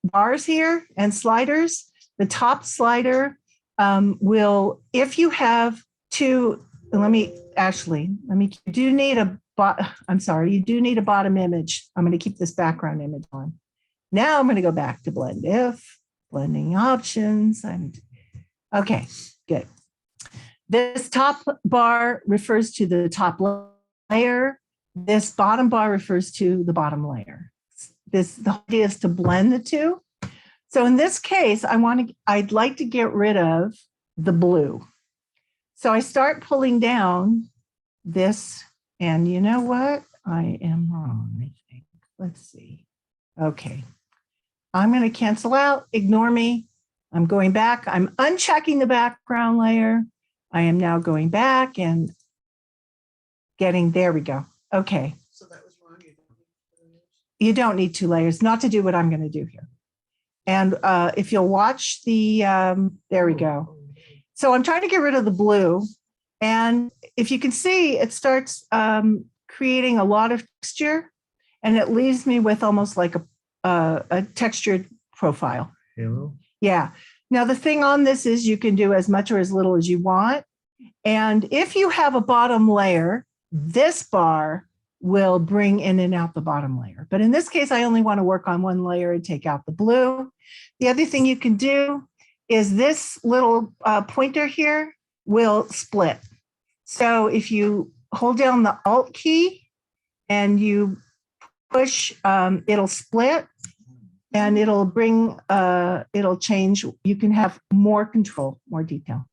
bars here and sliders. The top slider will, if you have two, you do need a bottom image. I'm going to keep this background image on. Now I'm going to go back to blend if, blending options. Okay, good. This top bar refers to the top layer. This bottom bar refers to the bottom layer. The idea is to blend the two. So in this case, I'd like to get rid of the blue. So I start pulling down this, and you know what? I am wrong, I think. Let's see. Okay. I'm going to cancel out, ignore me. I'm going back. I'm unchecking the background layer. I am now going back and getting, there we go. Okay. So that was wrong. You don't need to put it You don't need 2 layers, not to do what I'm going to do here. And if you'll watch the, there we go. So I'm trying to get rid of the blue. And if you can see, it starts creating a lot of texture, and it leaves me with almost like a textured profile. Halo. Yeah. Now, the thing on this is you can do as much or as little as you want. And if you have a bottom layer, this bar will bring in and out the bottom layer. But in this case, I only want to work on 1 layer and take out the blue. The other thing you can do is this little pointer here will split. So if you hold down the Alt key and you push, it'll split and it'll bring, it'll change. You can have more control, more detail.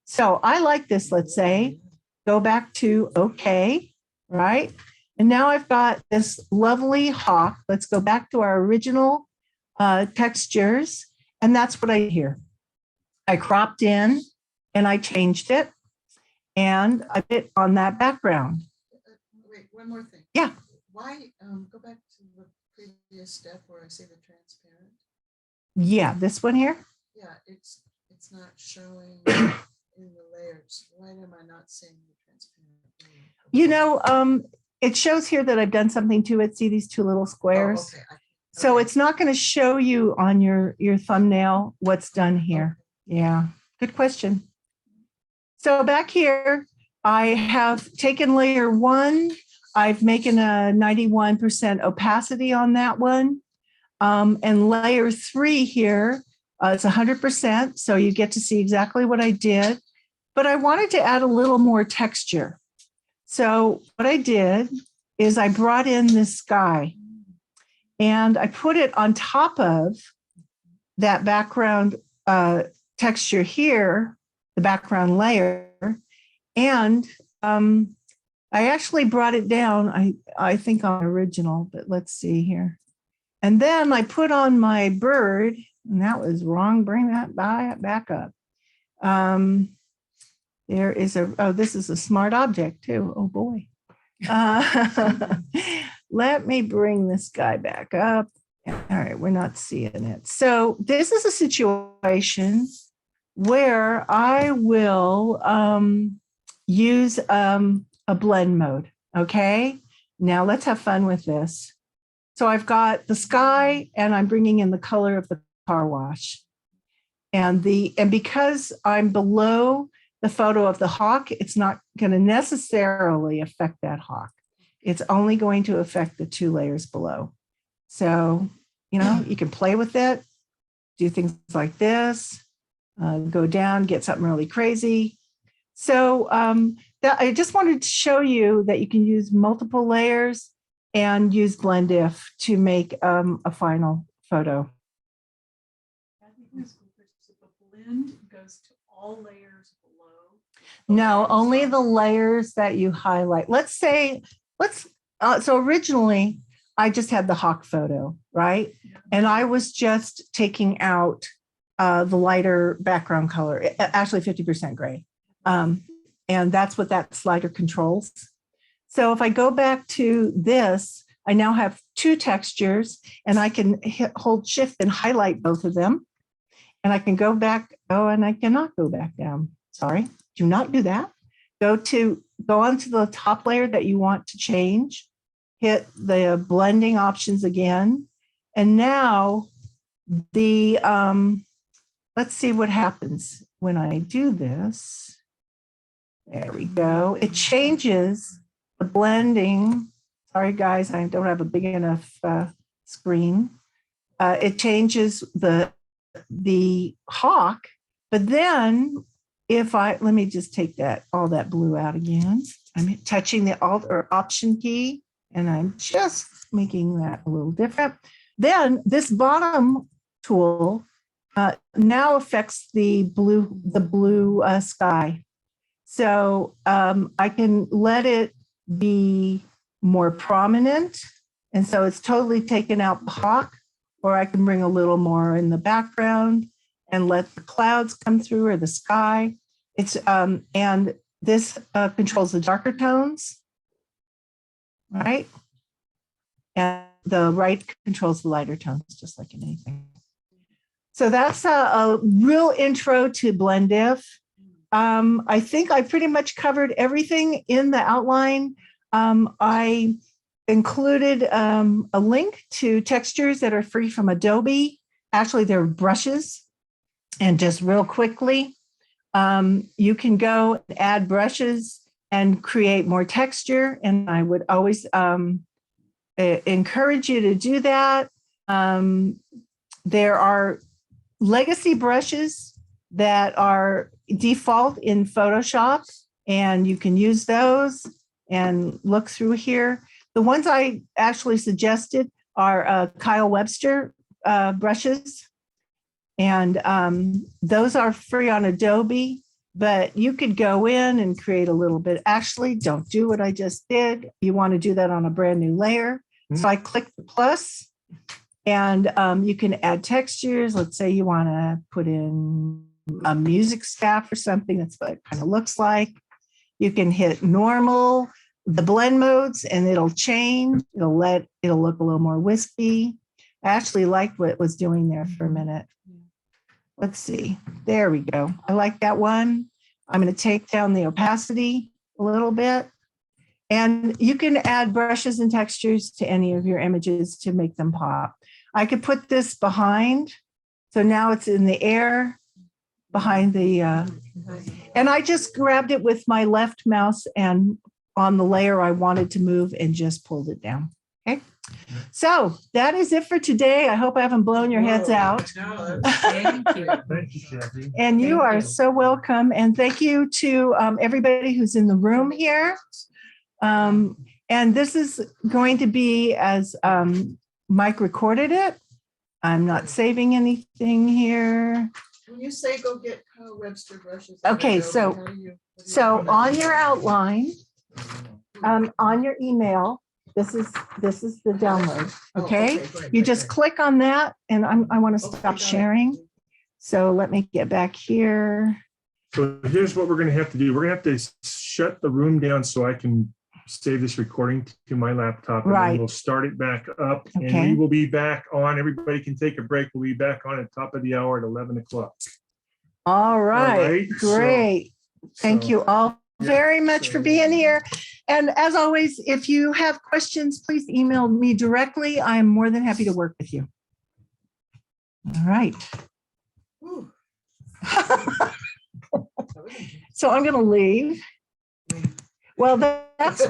So I like this, let's say, go back to okay, right? And now I've got this lovely hawk. Let's go back to our original textures. And that's what I did here. I cropped in and I changed it and I put it on that background. Wait, one more thing. Yeah. Why, go back to the previous step where I say the transparent. Yeah, this one here. Yeah, it's not showing in the layers. Why am I not seeing the transparent layer? You know, it shows here that I've done something to it. See these 2 little squares? Oh, okay. So Okay. it's not going to show you on your thumbnail what's done here. Yeah, good question. So back here, I have taken layer 1. I've making a 91% opacity on that one. And layer 3 here, it's 100%. So you get to see exactly what I did. But I wanted to add a little more texture. So what I did is I brought in this sky and I put it on top of that background texture here, the background layer. And I actually brought it down, I think on original, but let's see here. And then I put on my bird, and that was wrong. Bring that back up. There is this is a smart object too. Oh boy. Let me bring this guy back up. All right, we're not seeing it. So this is a situation where I will use a blend mode. Okay, now let's have fun with this. So I've got the sky and I'm bringing in the color of the car wash. And because I'm below the photo of the hawk, it's not going to necessarily affect that hawk. It's only going to affect the 2 layers below. So, you know, you can play with it, do things like this, go down, get something really crazy. So I just wanted to show you that you can use multiple layers and use blend if to make a final photo. I think that's cool. So the blend goes to all layers below. No, only the layers that you highlight. So originally I just had the hawk photo, right? And I was just taking out the lighter background color, actually 50% gray. And that's what that slider controls. So if I go back to this, I now have 2 textures and I can hold shift and highlight both of them. And I can go back. Oh, and I cannot go back down. Sorry, do not do that. Go onto the top layer that you want to change, hit the blending options again. And now let's see what happens when I do this. There we go. It changes the blending. Sorry, guys, I don't have a big enough screen. It changes the hawk, but then let me just take all that blue out again. I'm touching the Alt or Option key, and I'm just making that a little different. Then this bottom tool now affects the blue sky. So I can let it be more prominent. And so it's totally taken out the hawk, or I can bring a little more in the background and let the clouds come through or the sky. And this controls the darker tones. right? And the right controls the lighter tones, just like in anything. So that's a real intro to Blendif. I think I pretty much covered everything in the outline. I included a link to textures that are free from Adobe. Actually, they're brushes. And just real quickly, you can go and add brushes and create more texture. And I would always encourage you to do that. There are legacy brushes that are default in Photoshop, and you can use those and look through here. The ones I actually suggested are Kyle Webster brushes, and those are free on Adobe, but you could go in and create a little bit. Actually, don't do what I just did. You want to do that on a brand new layer. So I click the plus, and you can add textures. Let's say you want to put in a music staff or something. That's what it kind of looks like. You can hit normal, the blend modes, and it'll change. It'll look a little more wispy. I actually liked what it was doing there for a minute. Let's see. There we go. I like that one. I'm going to take down the opacity a little bit. And you can add brushes and textures to any of your images to make them pop. I could put this behind. So now it's in the air behind the, and I just grabbed it with my left mouse and on the layer I wanted to move and just pulled it down. Okay. So that is it for today. I hope I haven't blown your heads out. Thank you. Thank you, Kathy. And you Thank are you. so welcome. And thank you to everybody who's in the room here. And this is going to be as Mike recorded it. I'm not saving anything here. When you say go get Kyle Webster brushes. Okay, Adobe, so- how do you- what do you So recommend? on your outline, on your email, this is the download. Oh, Okay, great, you great, just great. click on that, and I want to Okay, stop got it. sharing. So let me get back here. So here's what we're gonna have to do. We're gonna have to shut the room down so I can save this recording to my laptop. And Right. then we'll start it back up, and Okay. we will be back on. Everybody can take a break. We'll be back on at top of the hour at 11 o'clock. All right, right, so- great. Thank So- you all Yeah, very much for so- being here. And as always, if you have questions, please email me directly. I'm more than happy to work with you. All right. Whew. So I'm going to leave. Well, that's